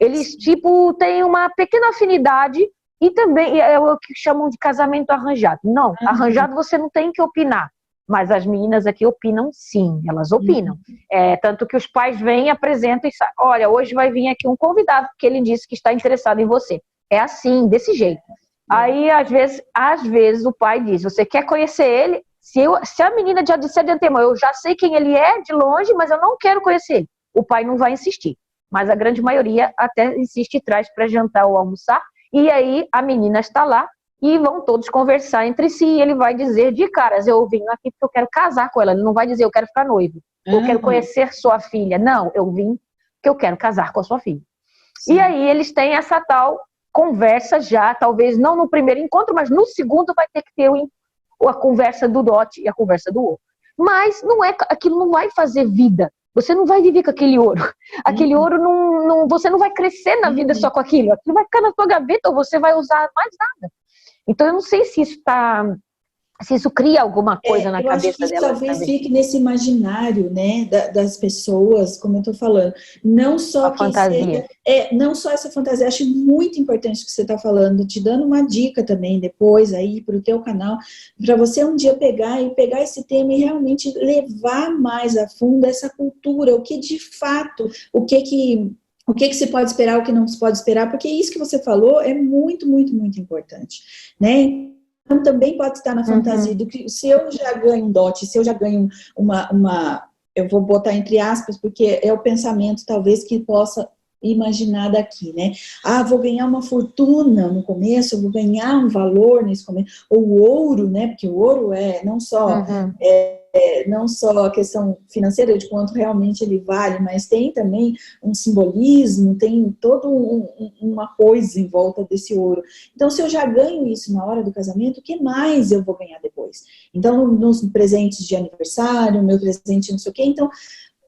Eles, tipo, têm uma pequena afinidade e também é o que chamam de casamento arranjado. Não, arranjado você não tem que opinar. Mas as meninas aqui opinam sim, elas opinam. Tanto que os pais vêm, apresentam e sabem, olha, hoje vai vir aqui um convidado, porque ele disse que está interessado em você. É assim, desse jeito. Aí, às vezes o pai diz, você quer conhecer ele? Se a menina já disser de antemão, eu já sei quem ele é de longe, mas eu não quero conhecer ele. O pai não vai insistir. Mas a grande maioria até insiste e traz para jantar ou almoçar. E aí a menina está lá e vão todos conversar entre si. E ele vai dizer de caras, eu vim aqui porque eu quero casar com ela. Ele não vai dizer, eu quero ficar noivo. Eu quero conhecer sua filha. Não, eu vim porque eu quero casar com a sua filha. Sim. E aí eles têm essa tal conversa já, talvez não no primeiro encontro, mas no segundo vai ter que ter a conversa do dote e a conversa do ouro. Mas aquilo não vai fazer vida. Você não vai viver com aquele ouro. Aquele ouro, você não vai crescer na vida só com aquilo. Aquilo vai ficar na sua gaveta ou você vai usar mais nada. Então, eu não sei se isso cria alguma coisa na cabeça dela. Eu acho que isso talvez fique nesse imaginário, né, das pessoas, como eu estou falando. Não só a fantasia. Não só essa fantasia. Acho muito importante o que você está falando, te dando uma dica também depois aí para o teu canal, para você um dia pegar esse tema e realmente levar mais a fundo essa cultura, o que de fato, o que se pode esperar, o que não se pode esperar, porque isso que você falou é muito, muito, muito importante, né? Então, também pode estar na fantasia do que se eu já ganho um dote, se eu já ganho eu vou botar entre aspas, porque é o pensamento talvez que possa imaginar daqui, né? Vou ganhar uma fortuna no começo, eu vou ganhar um valor nesse começo, ou o ouro, né? Porque o ouro é não só não só a questão financeira de quanto realmente ele vale, mas tem também um simbolismo, tem toda uma coisa em volta desse ouro. Então, se eu já ganho isso na hora do casamento, o que mais eu vou ganhar depois? Então, nos presentes de aniversário, meu presente não sei o quê, então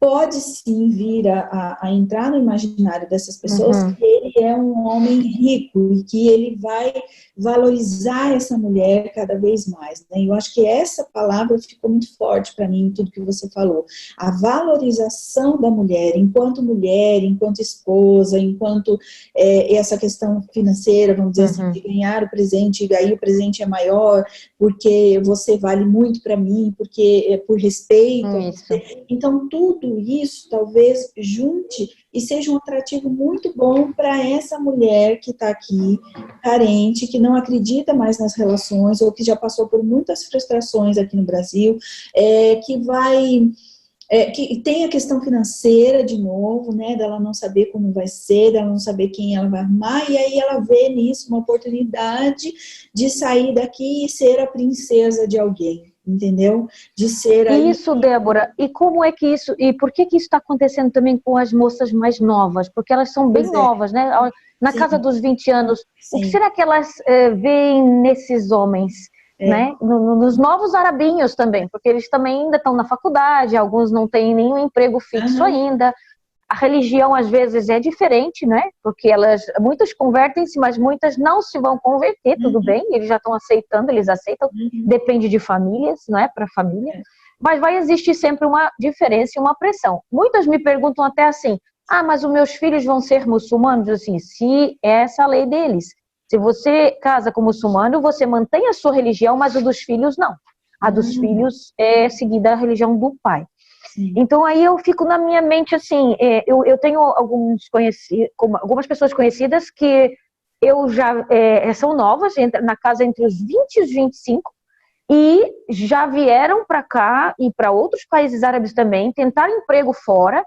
pode sim vir a entrar no imaginário dessas pessoas que ele é um homem rico e que ele vai valorizar essa mulher cada vez mais, né? Eu acho que essa palavra ficou muito forte para mim em tudo que você falou. A valorização da mulher, enquanto esposa, enquanto essa questão financeira, vamos dizer assim, de ganhar o presente, e aí o presente é maior, porque você vale muito para mim, porque é por respeito. Então, tudo isso talvez junte e seja um atrativo muito bom para essa mulher que está aqui, carente, que não acredita mais nas relações, ou que já passou por muitas frustrações aqui no Brasil, que tem a questão financeira de novo, né, dela não saber como vai ser, dela não saber quem ela vai arrumar, e aí ela vê nisso uma oportunidade de sair daqui e ser a princesa de alguém. Entendeu? De ser aí... Isso, Débora. E como é que isso... E por que isso está acontecendo também com as moças mais novas? Porque elas são bem novas, né? Na casa dos 20 anos. O que será que elas veem nesses homens? Né? Nos novos arabinhos também. Porque eles também ainda estão na faculdade, alguns não têm nenhum emprego fixo ainda. A religião, às vezes, é diferente, né? Porque muitas convertem-se, mas muitas não se vão converter, tudo bem, eles já estão aceitando, eles aceitam, depende de famílias, não é? Para família. Mas vai existir sempre uma diferença e uma pressão. Muitas me perguntam até assim, mas os meus filhos vão ser muçulmanos? Assim, se essa é a lei deles. Se você casa com muçulmano, você mantém a sua religião, mas o dos filhos não. A dos filhos é seguida a religião do pai. Então aí eu fico na minha mente assim, eu tenho algumas pessoas conhecidas que eu já são novas, na casa entre os 20 e os 25, e já vieram para cá e para outros países árabes também, tentar emprego fora,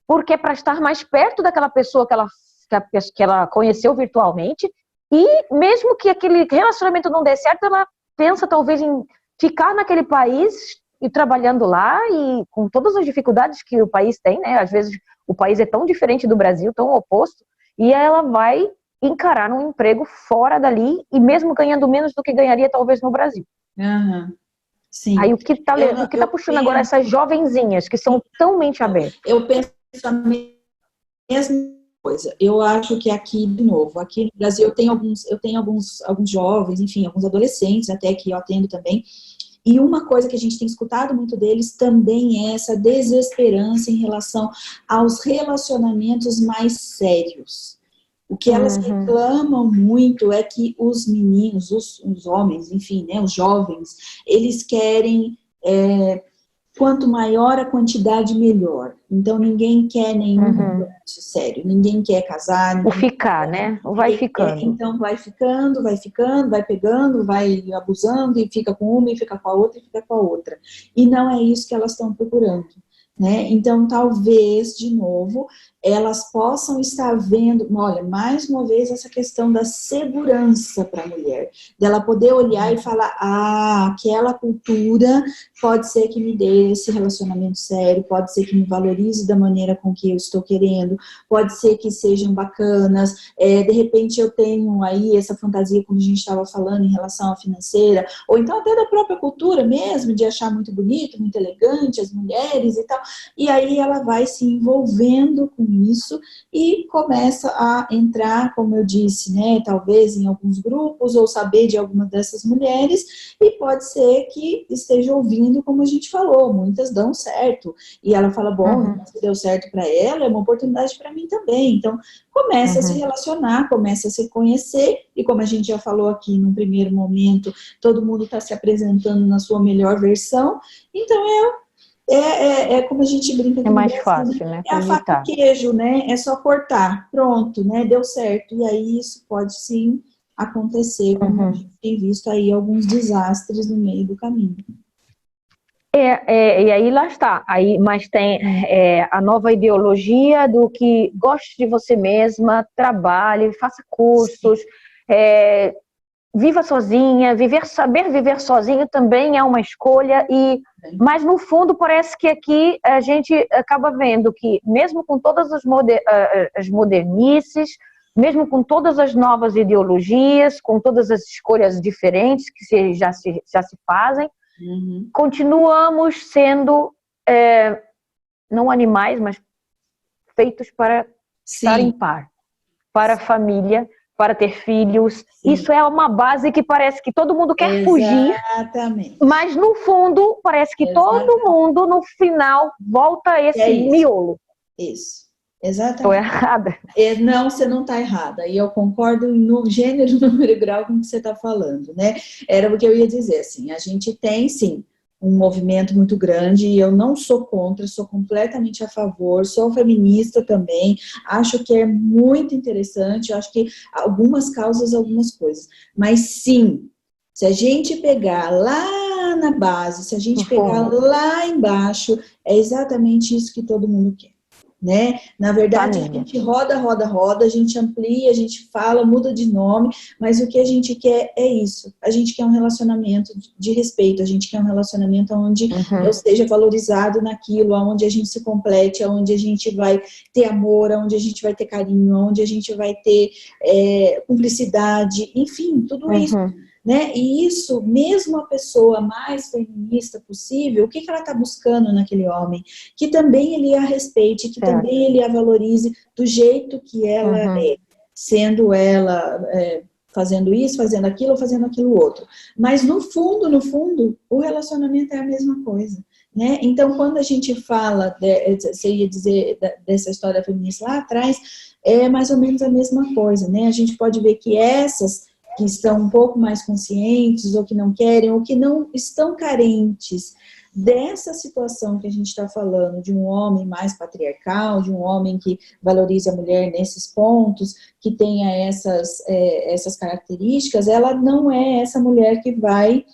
porque é para estar mais perto daquela pessoa que ela conheceu virtualmente, e mesmo que aquele relacionamento não dê certo, ela pensa talvez em ficar naquele país e trabalhando lá, e com todas as dificuldades que o país tem, né? Às vezes o país é tão diferente do Brasil, tão oposto, e ela vai encarar um emprego fora dali, e mesmo ganhando menos do que ganharia talvez no Brasil. Sim. Aí o que tá puxando agora essas jovenzinhas, que são tão mente aberta? Eu penso Mesma coisa. Eu acho que aqui, de novo, aqui no Brasil eu tenho alguns jovens, enfim, alguns adolescentes até que eu atendo também. E uma coisa que a gente tem escutado muito deles também é essa desesperança em relação aos relacionamentos mais sérios. O que elas reclamam muito é que os meninos, os homens, enfim, né, os jovens, eles querem, quanto maior a quantidade, melhor. Então, ninguém quer nenhum compromisso sério, ninguém quer casar. O ficar, né? O vai ficando. Então, vai ficando, vai pegando, vai abusando, e fica com uma, e fica com a outra, e fica com a outra. E não é isso que elas estão procurando. Né? Então, talvez, de novo, elas possam estar vendo, olha, mais uma vez, essa questão da segurança para a mulher, dela poder olhar e falar, aquela cultura pode ser que me dê esse relacionamento sério, pode ser que me valorize da maneira com que eu estou querendo, pode ser que sejam bacanas, de repente eu tenho aí essa fantasia, como a gente estava falando, em relação à financeira, ou então até da própria cultura mesmo, de achar muito bonito, muito elegante as mulheres e tal, e aí ela vai se envolvendo com isso e começa a entrar, como eu disse, né, talvez em alguns grupos, ou saber de alguma dessas mulheres, e pode ser que esteja ouvindo, como a gente falou, muitas dão certo, e ela fala, bom, se deu certo para ela, é uma oportunidade para mim também, então começa a se relacionar, começa a se conhecer, e como a gente já falou aqui num primeiro momento, todo mundo está se apresentando na sua melhor versão, então como a gente brinca aqui é mais no Brasil, fácil, né? É a faca e queijo, né? É só cortar, pronto, né? Deu certo. E aí isso pode sim acontecer, como a gente tem visto aí alguns desastres no meio do caminho. E aí lá está, mas tem a nova ideologia do que goste de você mesma, trabalhe, faça cursos, viva sozinha, saber viver sozinha também é uma escolha, mas no fundo parece que aqui a gente acaba vendo que mesmo com todas as modernices, mesmo com todas as novas ideologias, com todas as escolhas diferentes que já se fazem, continuamos sendo não animais, mas feitos para estar em par, para a família, para ter filhos. Sim. Isso é uma base que parece que todo mundo quer fugir, mas no fundo parece que todo mundo no final volta a esse miolo. Isso. Exatamente. Estou errada? Não, você não está errada. E eu concordo no gênero, número e grau com o que você está falando, né? Era o que eu ia dizer, assim, a gente tem, sim, um movimento muito grande, e eu não sou contra, sou completamente a favor, sou feminista também, acho que é muito interessante, acho que algumas causas, algumas coisas, mas sim, se a gente pegar lá na base, se a gente pegar lá embaixo, é exatamente isso que todo mundo quer. Né? Na verdade, família. A gente roda, a gente amplia, a gente fala, muda de nome, mas o que a gente quer é isso. A gente quer um relacionamento de respeito, a gente quer um relacionamento onde eu seja valorizado naquilo, onde a gente se complete, onde a gente vai ter amor, onde a gente vai ter carinho, onde a gente vai ter cumplicidade, enfim, tudo isso. Né? E isso, mesmo a pessoa mais feminista possível, o que ela está buscando naquele homem? Que também ele a respeite, que também ele a valorize do jeito que ela é, sendo ela fazendo isso, fazendo aquilo ou fazendo aquilo outro. Mas no fundo, o relacionamento é a mesma coisa. Né? Então, quando a gente fala, você ia dizer dessa história feminista lá atrás, é mais ou menos a mesma coisa. Né? A gente pode ver que essas que estão um pouco mais conscientes, ou que não querem, ou que não estão carentes dessa situação que a gente está falando, de um homem mais patriarcal, de um homem que valoriza a mulher nesses pontos, que tenha essas características, ela não é essa mulher que vai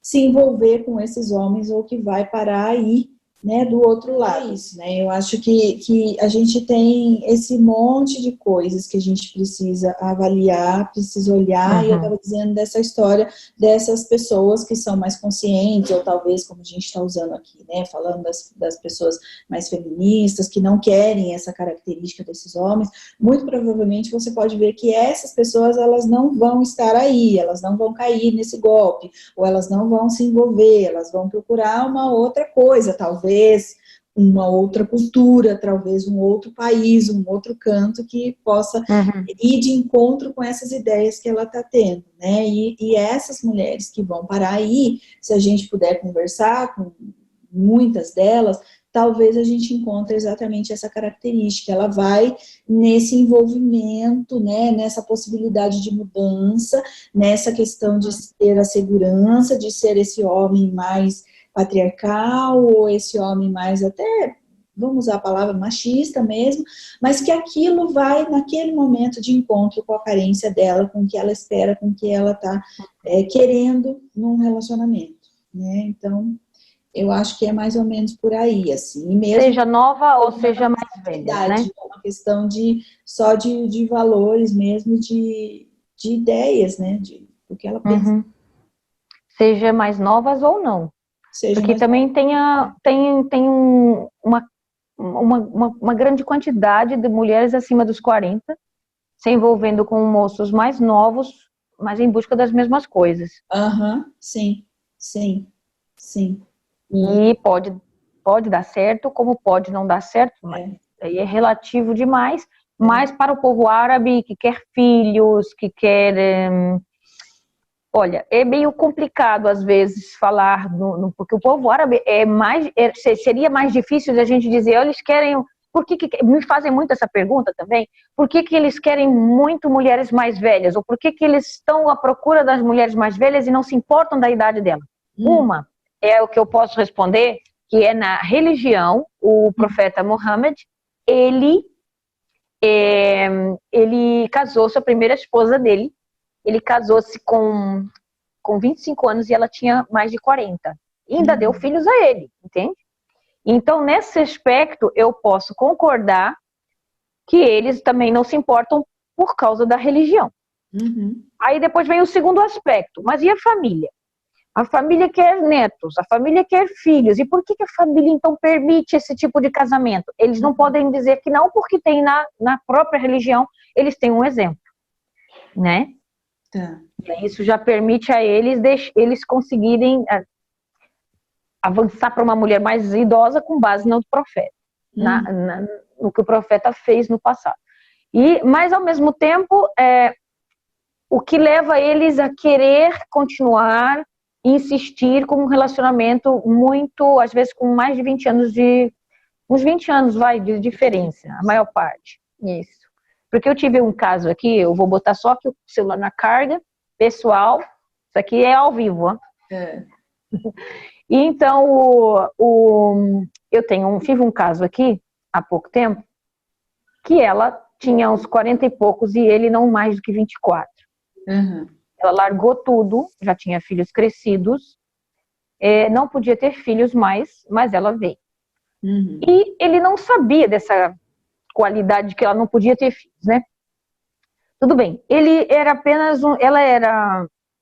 se envolver com esses homens, ou que vai parar aí, né, do outro lado. Isso, né? Eu acho que a gente tem esse monte de coisas que a gente precisa avaliar, precisa olhar, e eu estava dizendo dessa história dessas pessoas que são mais conscientes, ou talvez, como a gente está usando aqui, né, falando das pessoas mais feministas, que não querem essa característica desses homens, muito provavelmente você pode ver que essas pessoas, elas não vão estar aí, elas não vão cair nesse golpe, ou elas não vão se envolver, elas vão procurar uma outra coisa, talvez uma outra cultura, talvez um outro país, um outro canto que possa ir de encontro com essas ideias que ela está tendo, né? E essas mulheres que vão para aí, se a gente puder conversar com muitas delas, talvez a gente encontre exatamente essa característica. Ela vai nesse envolvimento, né, nessa possibilidade de mudança, nessa questão de ter a segurança, de ser esse homem mais patriarcal, ou esse homem mais até, vamos usar a palavra machista mesmo, mas que aquilo vai naquele momento de encontro com a carência dela, com o que ela espera, com o que ela está querendo num relacionamento, né? Então, eu acho que é mais ou menos por aí, assim. E mesmo seja nova ou seja mais velha, né? É uma questão só de valores mesmo, de ideias, né? Do que ela pensa. Seja mais novas ou não. Porque também tem uma grande quantidade de mulheres acima dos 40 se envolvendo com moços mais novos, mas em busca das mesmas coisas. Sim, sim, sim. E pode dar certo, como pode não dar certo, mas aí é relativo demais. Mas para o povo árabe que quer filhos, que quer... Olha, é meio complicado às vezes falar, porque o povo árabe seria mais difícil de a gente dizer, olha, eles querem... me fazem muito essa pergunta também, por que eles querem muito mulheres mais velhas? Ou por que eles estão à procura das mulheres mais velhas e não se importam da idade delas? Uma é o que eu posso responder, que é na religião, o profeta Muhammad, ele casou-se, a primeira esposa dele, ele casou-se com 25 anos e ela tinha mais de 40. E ainda deu filhos a ele, entende? Então, nesse aspecto, eu posso concordar que eles também não se importam por causa da religião. Aí depois vem o segundo aspecto, mas e a família? A família quer netos, a família quer filhos. E por que a família, então, permite esse tipo de casamento? Eles não podem dizer que não, porque tem na própria religião, eles têm um exemplo, né? Isso já permite a eles conseguirem avançar para uma mulher mais idosa com base no profeta, no que o profeta fez no passado. Mas, ao mesmo tempo, o que leva eles a querer continuar, insistir com um relacionamento muito, às vezes com mais de 20 anos uns 20 anos, de diferença, a maior parte. Isso. Porque eu tive um caso aqui, eu vou botar só aqui o celular na carga, pessoal, isso aqui é ao vivo, ó. E então, tive um caso aqui, há pouco tempo, que ela tinha uns 40 e poucos e ele não mais do que 24. Ela largou tudo, já tinha filhos crescidos, não podia ter filhos mais, mas ela veio. E ele não sabia dessa qualidade que ela não podia ter filhos, né? Tudo bem, ele era apenas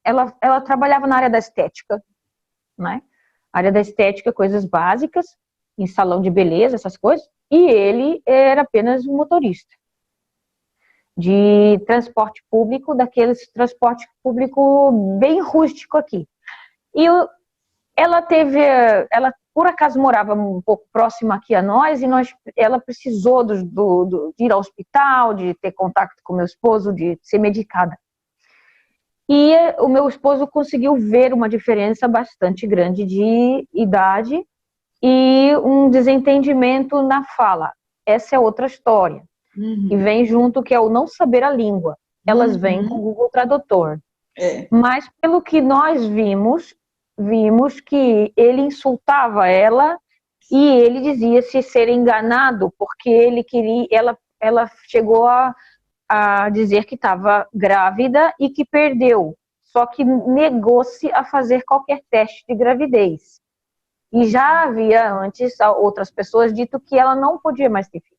ela trabalhava na área da estética, né? Área da estética, coisas básicas, em salão de beleza, essas coisas, e ele era apenas um motorista de transporte público, daqueles transporte público bem rústico aqui. E ela por acaso morava um pouco próxima aqui a nós, e ela precisou de ir ao hospital, de ter contato com meu esposo, de ser medicada. E o meu esposo conseguiu ver uma diferença bastante grande de idade e um desentendimento na fala. Essa é outra história. E vem junto, que é o não saber a língua. Elas vêm com o Google Tradutor. Mas pelo que nós vimos que ele insultava ela e ele dizia-se ser enganado porque ele queria, ela chegou a dizer que estava grávida e que perdeu, só que negou-se a fazer qualquer teste de gravidez. E já havia antes outras pessoas dito que ela não podia mais ter filho.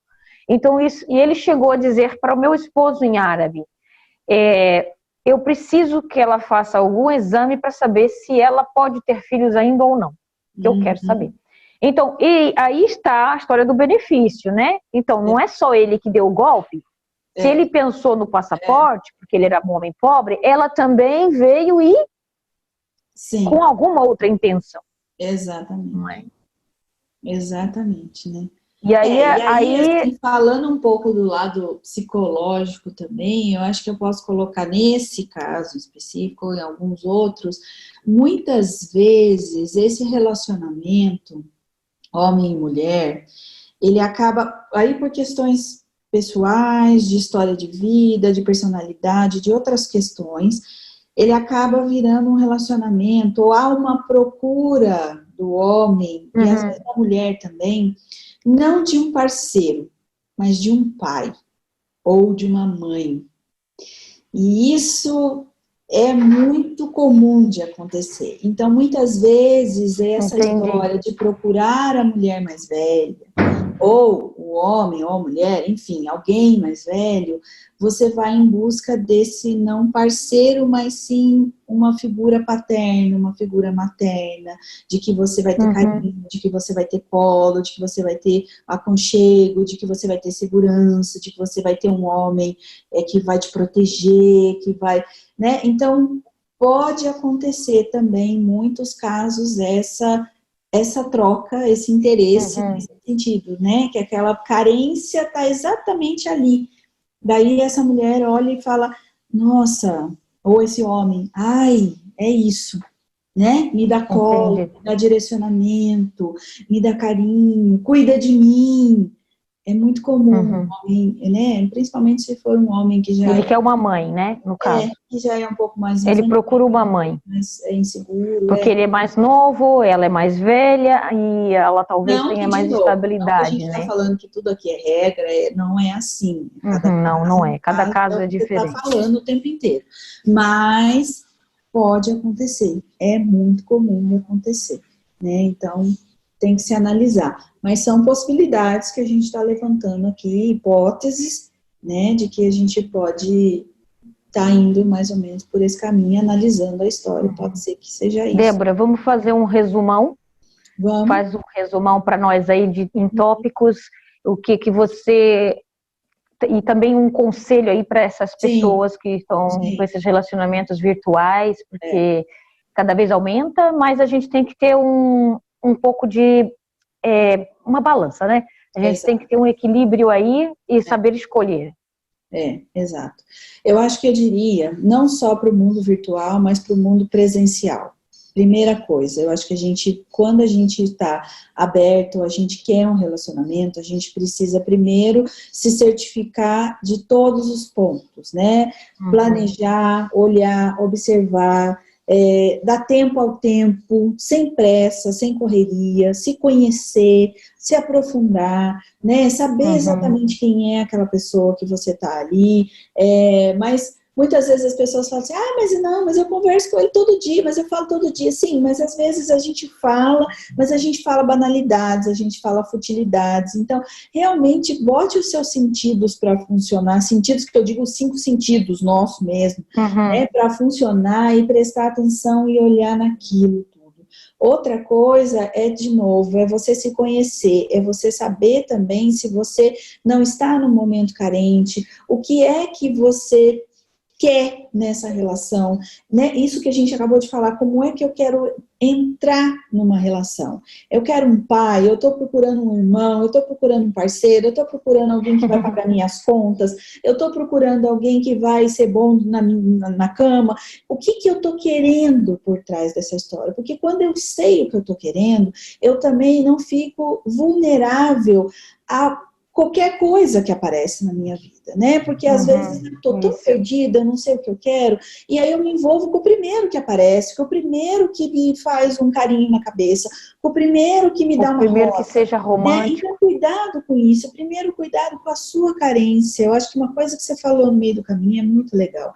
Então e ele chegou a dizer para o meu esposo em árabe, eu preciso que ela faça algum exame para saber se ela pode ter filhos ainda ou não, que eu quero saber. Então, e aí está a história do benefício, né? Então, não é só ele que deu o golpe. Se ele pensou no passaporte, porque ele era um homem pobre, ela também veio com alguma outra intenção. Exatamente. Não é? Exatamente, né? E aí, E aí, assim, falando um pouco do lado psicológico também, eu acho que eu posso colocar nesse caso específico, em alguns outros, muitas vezes esse relacionamento, homem e mulher, ele acaba, aí por questões pessoais, de história de vida, de personalidade, de outras questões, ele acaba virando um relacionamento, ou há uma procura do homem, e às vezes da mulher também, não de um parceiro, mas de um pai ou de uma mãe. E isso é muito comum de acontecer. Então, muitas vezes, essa entendi. história de procurar a mulher mais velha, ou o homem ou a mulher, enfim, alguém mais velho, você vai em busca desse não parceiro, mas sim uma figura paterna, uma figura materna, de que você vai ter carinho, de que você vai ter colo, de que você vai ter aconchego, de que você vai ter segurança, de que você vai ter um homem que vai te proteger, que vai, né? Então, pode acontecer também, em muitos casos, essa troca, esse interesse nesse sentido, né? Que aquela carência está exatamente ali. Daí essa mulher olha e fala, nossa, ou esse homem, ai, é isso, né? Me dá colo, Entendi. me dá direcionamento, me dá carinho, cuida de mim. É muito comum um homem, né? Principalmente se for um homem que já Ele quer uma mãe, né, no caso. é um pouco mais Ele infantil, procura uma mãe. mais inseguro, Porque ele é mais novo, ela é mais velha e ela talvez Não tenha que, de mais novo, não que a estabilidade, gente está né? falando que tudo aqui é regra, não é assim. Cada Não, caso não é um é. Cada caso, é caso o é que você está diferente. falando o tempo inteiro. Mas pode acontecer, é muito comum de acontecer, né? Então, tem que se analisar. Mas são possibilidades que a gente está levantando aqui, hipóteses, né, de que a gente pode estar indo mais ou menos por esse caminho, analisando a história. Pode ser que seja isso. Débora, vamos fazer um resumão? Vamos. Faz um resumão para nós aí em tópicos, o que você... E também um conselho aí para essas Sim, pessoas que estão com sim. esses relacionamentos virtuais, porque cada vez aumenta, mas a gente tem que ter um pouco de uma balança, né? A gente tem que ter um equilíbrio aí e saber escolher. Exato. Eu acho que eu diria, não só para o mundo virtual, mas para o mundo presencial. Primeira coisa, eu acho que quando a gente está aberto, a gente quer um relacionamento, a gente precisa primeiro se certificar de todos os pontos, né? Planejar, olhar, observar, dar tempo ao tempo, sem pressa, sem correria, se conhecer, se aprofundar, né? Saber exatamente quem é aquela pessoa que você está ali, mas muitas vezes as pessoas falam assim, mas eu converso com ele todo dia, mas eu falo todo dia. Sim, mas às vezes a gente fala, mas a gente fala banalidades, a gente fala futilidades. Então, realmente, bote os seus sentidos para funcionar, sentidos que eu digo, os 5 sentidos nossos mesmo, né, para funcionar e prestar atenção e olhar naquilo tudo. Outra coisa de novo, é você se conhecer, é você saber também se você não está num momento carente, o que é que você quer nessa relação, né? Isso que a gente acabou de falar, como é que eu quero entrar numa relação? Eu quero um pai, eu estou procurando um irmão, eu estou procurando um parceiro, eu estou procurando alguém que vai pagar minhas contas, eu estou procurando alguém que vai ser bom na cama. O que eu estou querendo por trás dessa história? Porque quando eu sei o que eu estou querendo, eu também não fico vulnerável a qualquer coisa que aparece na minha vida, né? Porque às vezes eu estou tão perdida, eu não sei o que eu quero, e aí eu me envolvo com o primeiro que aparece, com o primeiro que me faz um carinho na cabeça, com o primeiro que me dá uma primeiro que rosa, seja né? romântico. Então, cuidado com isso. Primeiro, cuidado com a sua carência. Eu acho que uma coisa que você falou no meio do caminho é muito legal.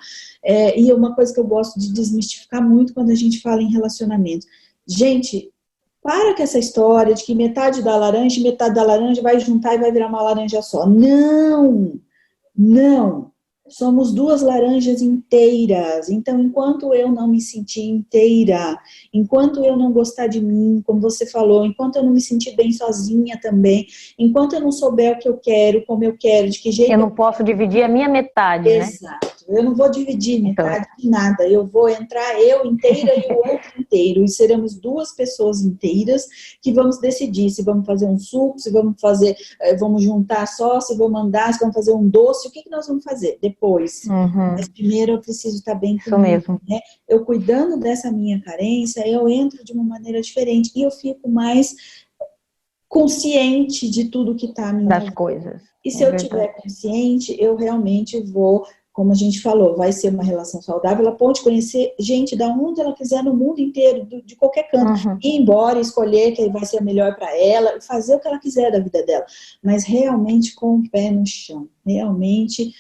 E uma coisa que eu gosto de desmistificar muito quando a gente fala em relacionamento. Gente, para com essa história de que metade da laranja vai juntar e vai virar uma laranja só. Não, não. Somos 2 laranjas inteiras. Então, enquanto eu não me sentir inteira, enquanto eu não gostar de mim, como você falou, enquanto eu não me sentir bem sozinha também, enquanto eu não souber o que eu quero, como eu quero, de que jeito Eu não posso dividir a minha metade, né? Exato. Eu não vou dividir Então, metade de nada. Eu vou entrar eu inteira e o outro inteiro. E seremos duas pessoas inteiras que vamos decidir se vamos fazer um suco, se vamos fazer, vamos juntar só, se vamos andar, se vamos fazer um doce. O que nós vamos fazer depois? Mas primeiro eu preciso estar bem isso comigo, mesmo. né? Eu cuidando dessa minha carência, eu entro de uma maneira diferente e eu fico mais consciente de tudo que está à minha Das volta. coisas. E se eu estiver consciente, eu realmente vou, como a gente falou, vai ser uma relação saudável. Ela pode conhecer gente da onde ela quiser no mundo inteiro, de qualquer canto, ir embora, escolher que vai ser melhor para ela, fazer o que ela quiser da vida dela, mas realmente com o pé no chão, realmente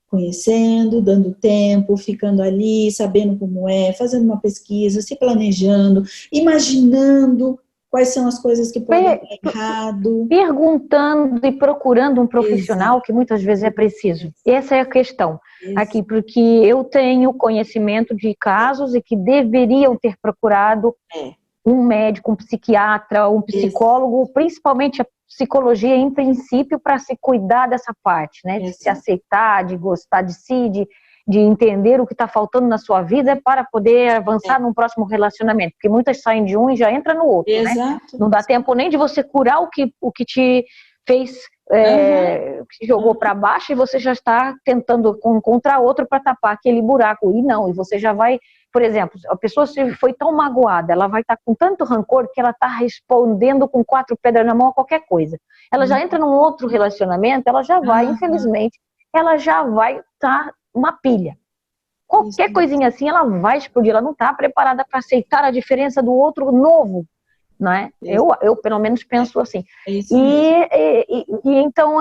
conhecendo, dando tempo, ficando ali, sabendo como é, fazendo uma pesquisa, se planejando, imaginando quais são as coisas que podem dar errado. Perguntando e procurando um profissional. Exato. Que muitas vezes é preciso. Essa é a questão aqui, Exato. porque eu tenho conhecimento de casos e que deveriam ter procurado um médico, um psiquiatra, um psicólogo, principalmente a psicologia em princípio, para se cuidar dessa parte, né? De se aceitar, de gostar de si, de entender o que está faltando na sua vida para poder avançar num próximo relacionamento. Porque muitas saem de um e já entram no outro, né? Não dá tempo nem de você curar o que te fez, que te jogou para baixo, e você já está tentando encontrar outro para tapar aquele buraco. E não, e você já vai, por exemplo, a pessoa foi tão magoada, ela vai estar com tanto rancor que ela está respondendo com 4 pedras na mão a qualquer coisa. Ela já entra num outro relacionamento, ela já vai, infelizmente, ela já vai estar uma pilha. Qualquer coisinha assim, ela vai explodir. Ela não está preparada para aceitar a diferença do outro novo, não é? Eu pelo menos penso assim. Então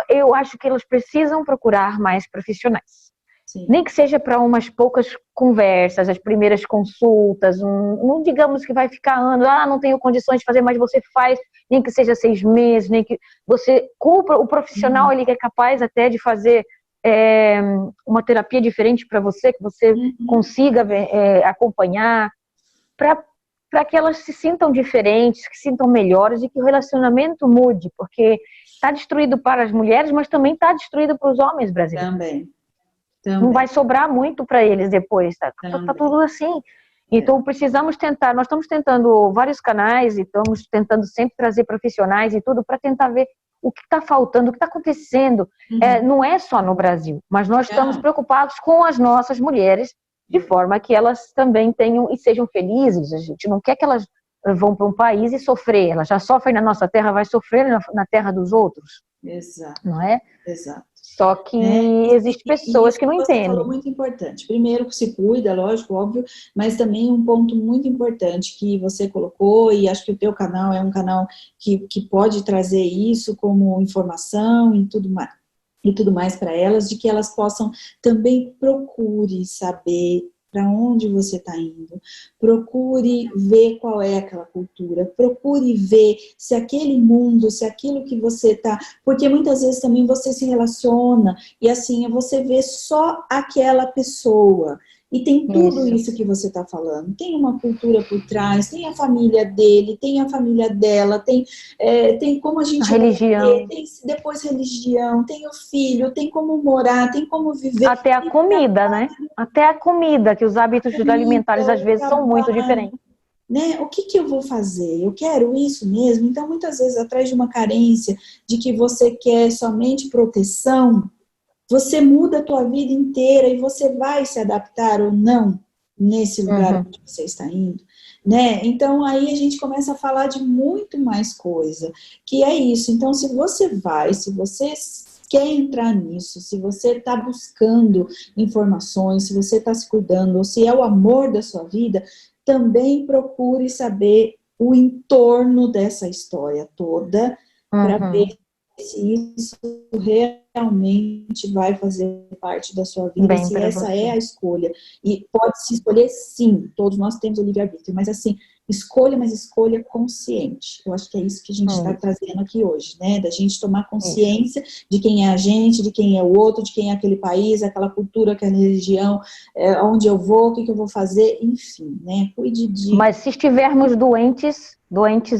eu acho que elas precisam procurar mais profissionais. Sim. Nem que seja para umas poucas conversas, as primeiras consultas, não digamos que vai ficar anos, não tenho condições de fazer, mas você faz, nem que seja 6 meses, nem que você culpa o profissional, ele que é capaz até de fazer uma terapia diferente para você, que você consiga acompanhar, para que elas se sintam diferentes, que se sintam melhores e que o relacionamento mude, porque está destruído para as mulheres, mas também está destruído para os homens brasileiros. Também. Não vai sobrar muito para eles depois, tá tudo assim. Então precisamos tentar, nós estamos tentando vários canais e estamos tentando sempre trazer profissionais e tudo para tentar ver o que está faltando, o que está acontecendo. Não é só no Brasil, mas nós estamos preocupados com as nossas mulheres, de forma que elas também tenham e sejam felizes. A gente não quer que elas vão para um país e sofrer. Elas já sofrem na nossa terra, vai sofrer na terra dos outros. Exato. Não é? Exato. Só que existem pessoas que não entendem. Você falou muito importante. Primeiro que se cuida, lógico, óbvio, mas também um ponto muito importante que você colocou, e acho que o teu canal é um canal que pode trazer isso como informação e tudo mais para elas, de que elas possam também procure saber para onde você está indo, procure ver qual é aquela cultura, procure ver se aquele mundo, se aquilo que você está... Porque muitas vezes também você se relaciona e assim, você vê só aquela pessoa. E tem tudo isso que você está falando. Tem uma cultura por trás, tem a família dele, tem a família dela, tem como a gente... A religião. Tem depois religião, tem o filho, tem como morar, tem como viver. Até a comida, né? Até a comida, que os hábitos alimentares às vezes são muito diferentes. Né? O que eu vou fazer? Eu quero isso mesmo? Então, muitas vezes, atrás de uma carência, de que você quer somente proteção, você muda a tua vida inteira e você vai se adaptar ou não nesse lugar onde você está indo, né? Então, aí a gente começa a falar de muito mais coisa, que é isso. Então, se você quer entrar nisso, se você está buscando informações, se você está se cuidando, ou se é o amor da sua vida, também procure saber o entorno dessa história toda, para ver se isso realmente vai fazer parte da sua vida, se essa é a escolha. E pode-se escolher, sim, todos nós temos o livre-arbítrio, mas assim, escolha, mas escolha consciente. Eu acho que é isso que a gente está trazendo aqui hoje, né? Da gente tomar consciência de quem é a gente, de quem é o outro, de quem é aquele país, aquela cultura, aquela religião, onde eu vou, o que eu vou fazer, enfim, né? Cuide de... Mas se estivermos doentes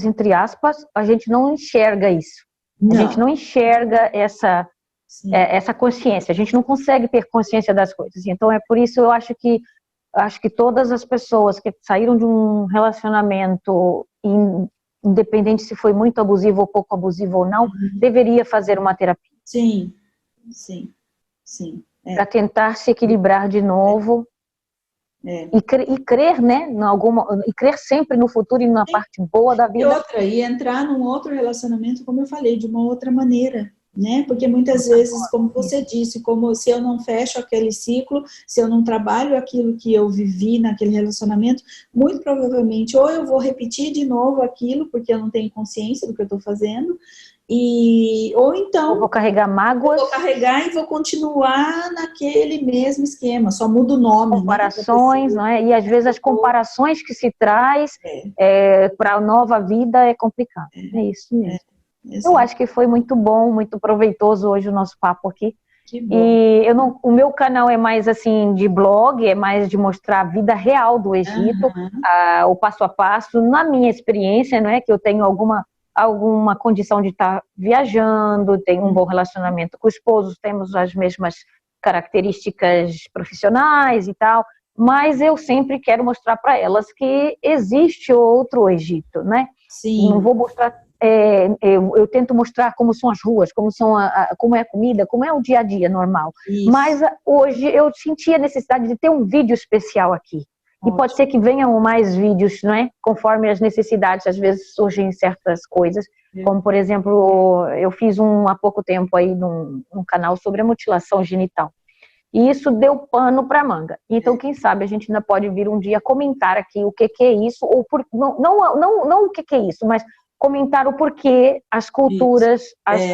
entre aspas, a gente não enxerga isso. A gente não enxerga essa consciência. A gente não consegue ter consciência das coisas. Então, é por isso eu acho que todas as pessoas que saíram de um relacionamento, independente se foi muito abusivo ou pouco abusivo ou não, deveria fazer uma terapia. Sim. Para tentar se equilibrar de novo. E crer, né, e crer sempre no futuro e na parte boa da vida. E entrar num outro relacionamento, como eu falei, de uma outra maneira, né? Porque muitas vezes, como você disse, como se eu não fecho aquele ciclo, se eu não trabalho aquilo que eu vivi naquele relacionamento, muito provavelmente ou eu vou repetir de novo aquilo, porque eu não tenho consciência do que eu estou fazendo, ou então eu vou carregar mágoas. Eu vou carregar e vou continuar naquele mesmo esquema, só muda o nome. Comparações, né? Não é? E às vezes as comparações que se traz para a nova vida é complicado. É isso mesmo. Eu acho que foi muito bom, muito proveitoso hoje o nosso papo aqui. Que bom. E o meu canal é mais assim de blog, é mais de mostrar a vida real do Egito, o passo a passo, na minha experiência, não é? Que eu tenho alguma condição de estar viajando, tenho um bom relacionamento com o esposo, temos as mesmas características profissionais e tal, mas eu sempre quero mostrar para elas que existe outro Egito, né? Sim. Não vou mostrar, eu tento mostrar como são as ruas, como é a comida, como é o dia a dia normal. Isso. Mas hoje eu senti a necessidade de ter um vídeo especial aqui. E pode ser que venham mais vídeos, não é? Conforme as necessidades, às vezes surgem certas coisas, como por exemplo, eu fiz há pouco tempo aí num canal sobre a mutilação genital. E isso deu pano para manga. Então, quem sabe a gente ainda pode vir um dia comentar aqui o que é isso, ou não o que é isso, mas comentar o porquê as culturas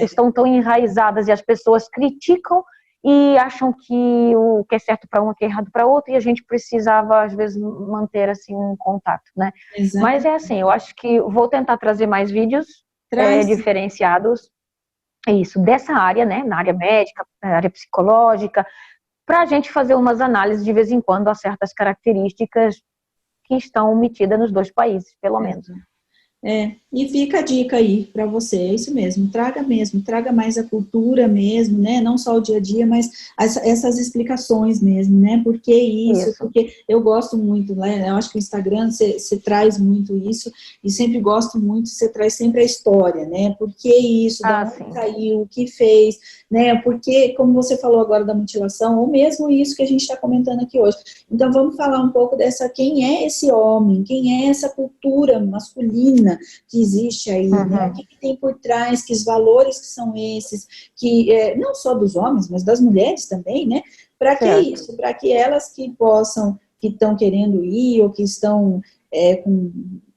estão tão enraizadas e as pessoas criticam e acham que o que é certo para um é que é errado para outro, e a gente precisava, às vezes, manter assim um contato, né? Exato. Mas é assim, eu acho que vou tentar trazer mais vídeos diferenciados, dessa área, né? Na área médica, na área psicológica, para a gente fazer umas análises de vez em quando a certas características que estão omitidas nos dois países, pelo menos. E fica a dica aí para você, é isso mesmo, traga mais a cultura mesmo, né, não só o dia a dia, mas essas explicações mesmo, né, por que isso, porque eu gosto muito, né, eu acho que o Instagram você traz muito isso, e sempre gosto muito, você traz sempre a história, né, por que isso, da onde saiu, o que fez, né, porque, como você falou agora da mutilação, ou mesmo isso que a gente está comentando aqui hoje, então vamos falar um pouco quem é esse homem, quem é essa cultura masculina que existe aí, né? O que tem por trás, que os valores que são esses, que não só dos homens, mas das mulheres também, né? Para que isso? Para que elas que estão querendo ir, ou que estão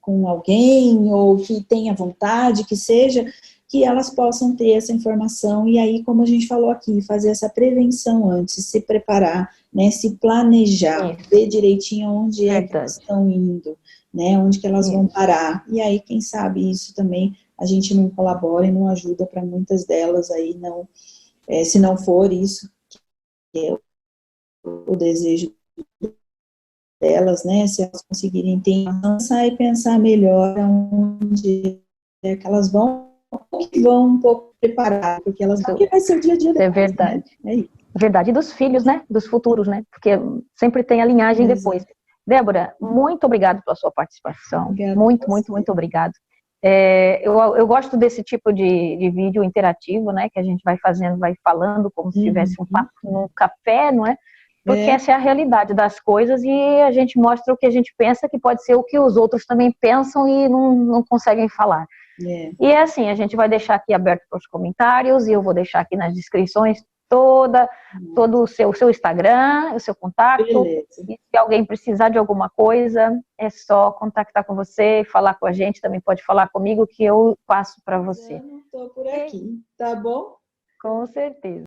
com alguém, ou que tenha vontade, que seja, que elas possam ter essa informação, e aí, como a gente falou aqui, fazer essa prevenção antes, se preparar, né, se planejar, ver direitinho onde que elas estão indo, né, onde que elas vão parar, e aí, quem sabe, isso também a gente não colabora e não ajuda para muitas delas aí, não, se não for isso que é o desejo delas, né, se elas conseguirem ter avançar e pensar melhor onde é que elas vão um pouco preparadas, porque elas sabem que vai ser o dia a dia depois, é verdade. Né? É isso. Verdade, e dos filhos, né, dos futuros, né, porque sempre tem a linhagem depois. Débora, muito obrigada pela sua participação, obrigada, muito obrigado. Eu gosto desse tipo de vídeo interativo, né, que a gente vai fazendo, vai falando como se tivesse um papo num café, não é? Porque essa é a realidade das coisas, e a gente mostra o que a gente pensa, que pode ser o que os outros também pensam e não conseguem falar. E é assim, a gente vai deixar aqui aberto para os comentários, e eu vou deixar aqui nas descrições todo o seu Instagram, o seu contato. Beleza. E se alguém precisar de alguma coisa, é só contactar com você, falar com a gente, também pode falar comigo que eu passo para você. Eu não estou por aqui, tá bom? Com certeza.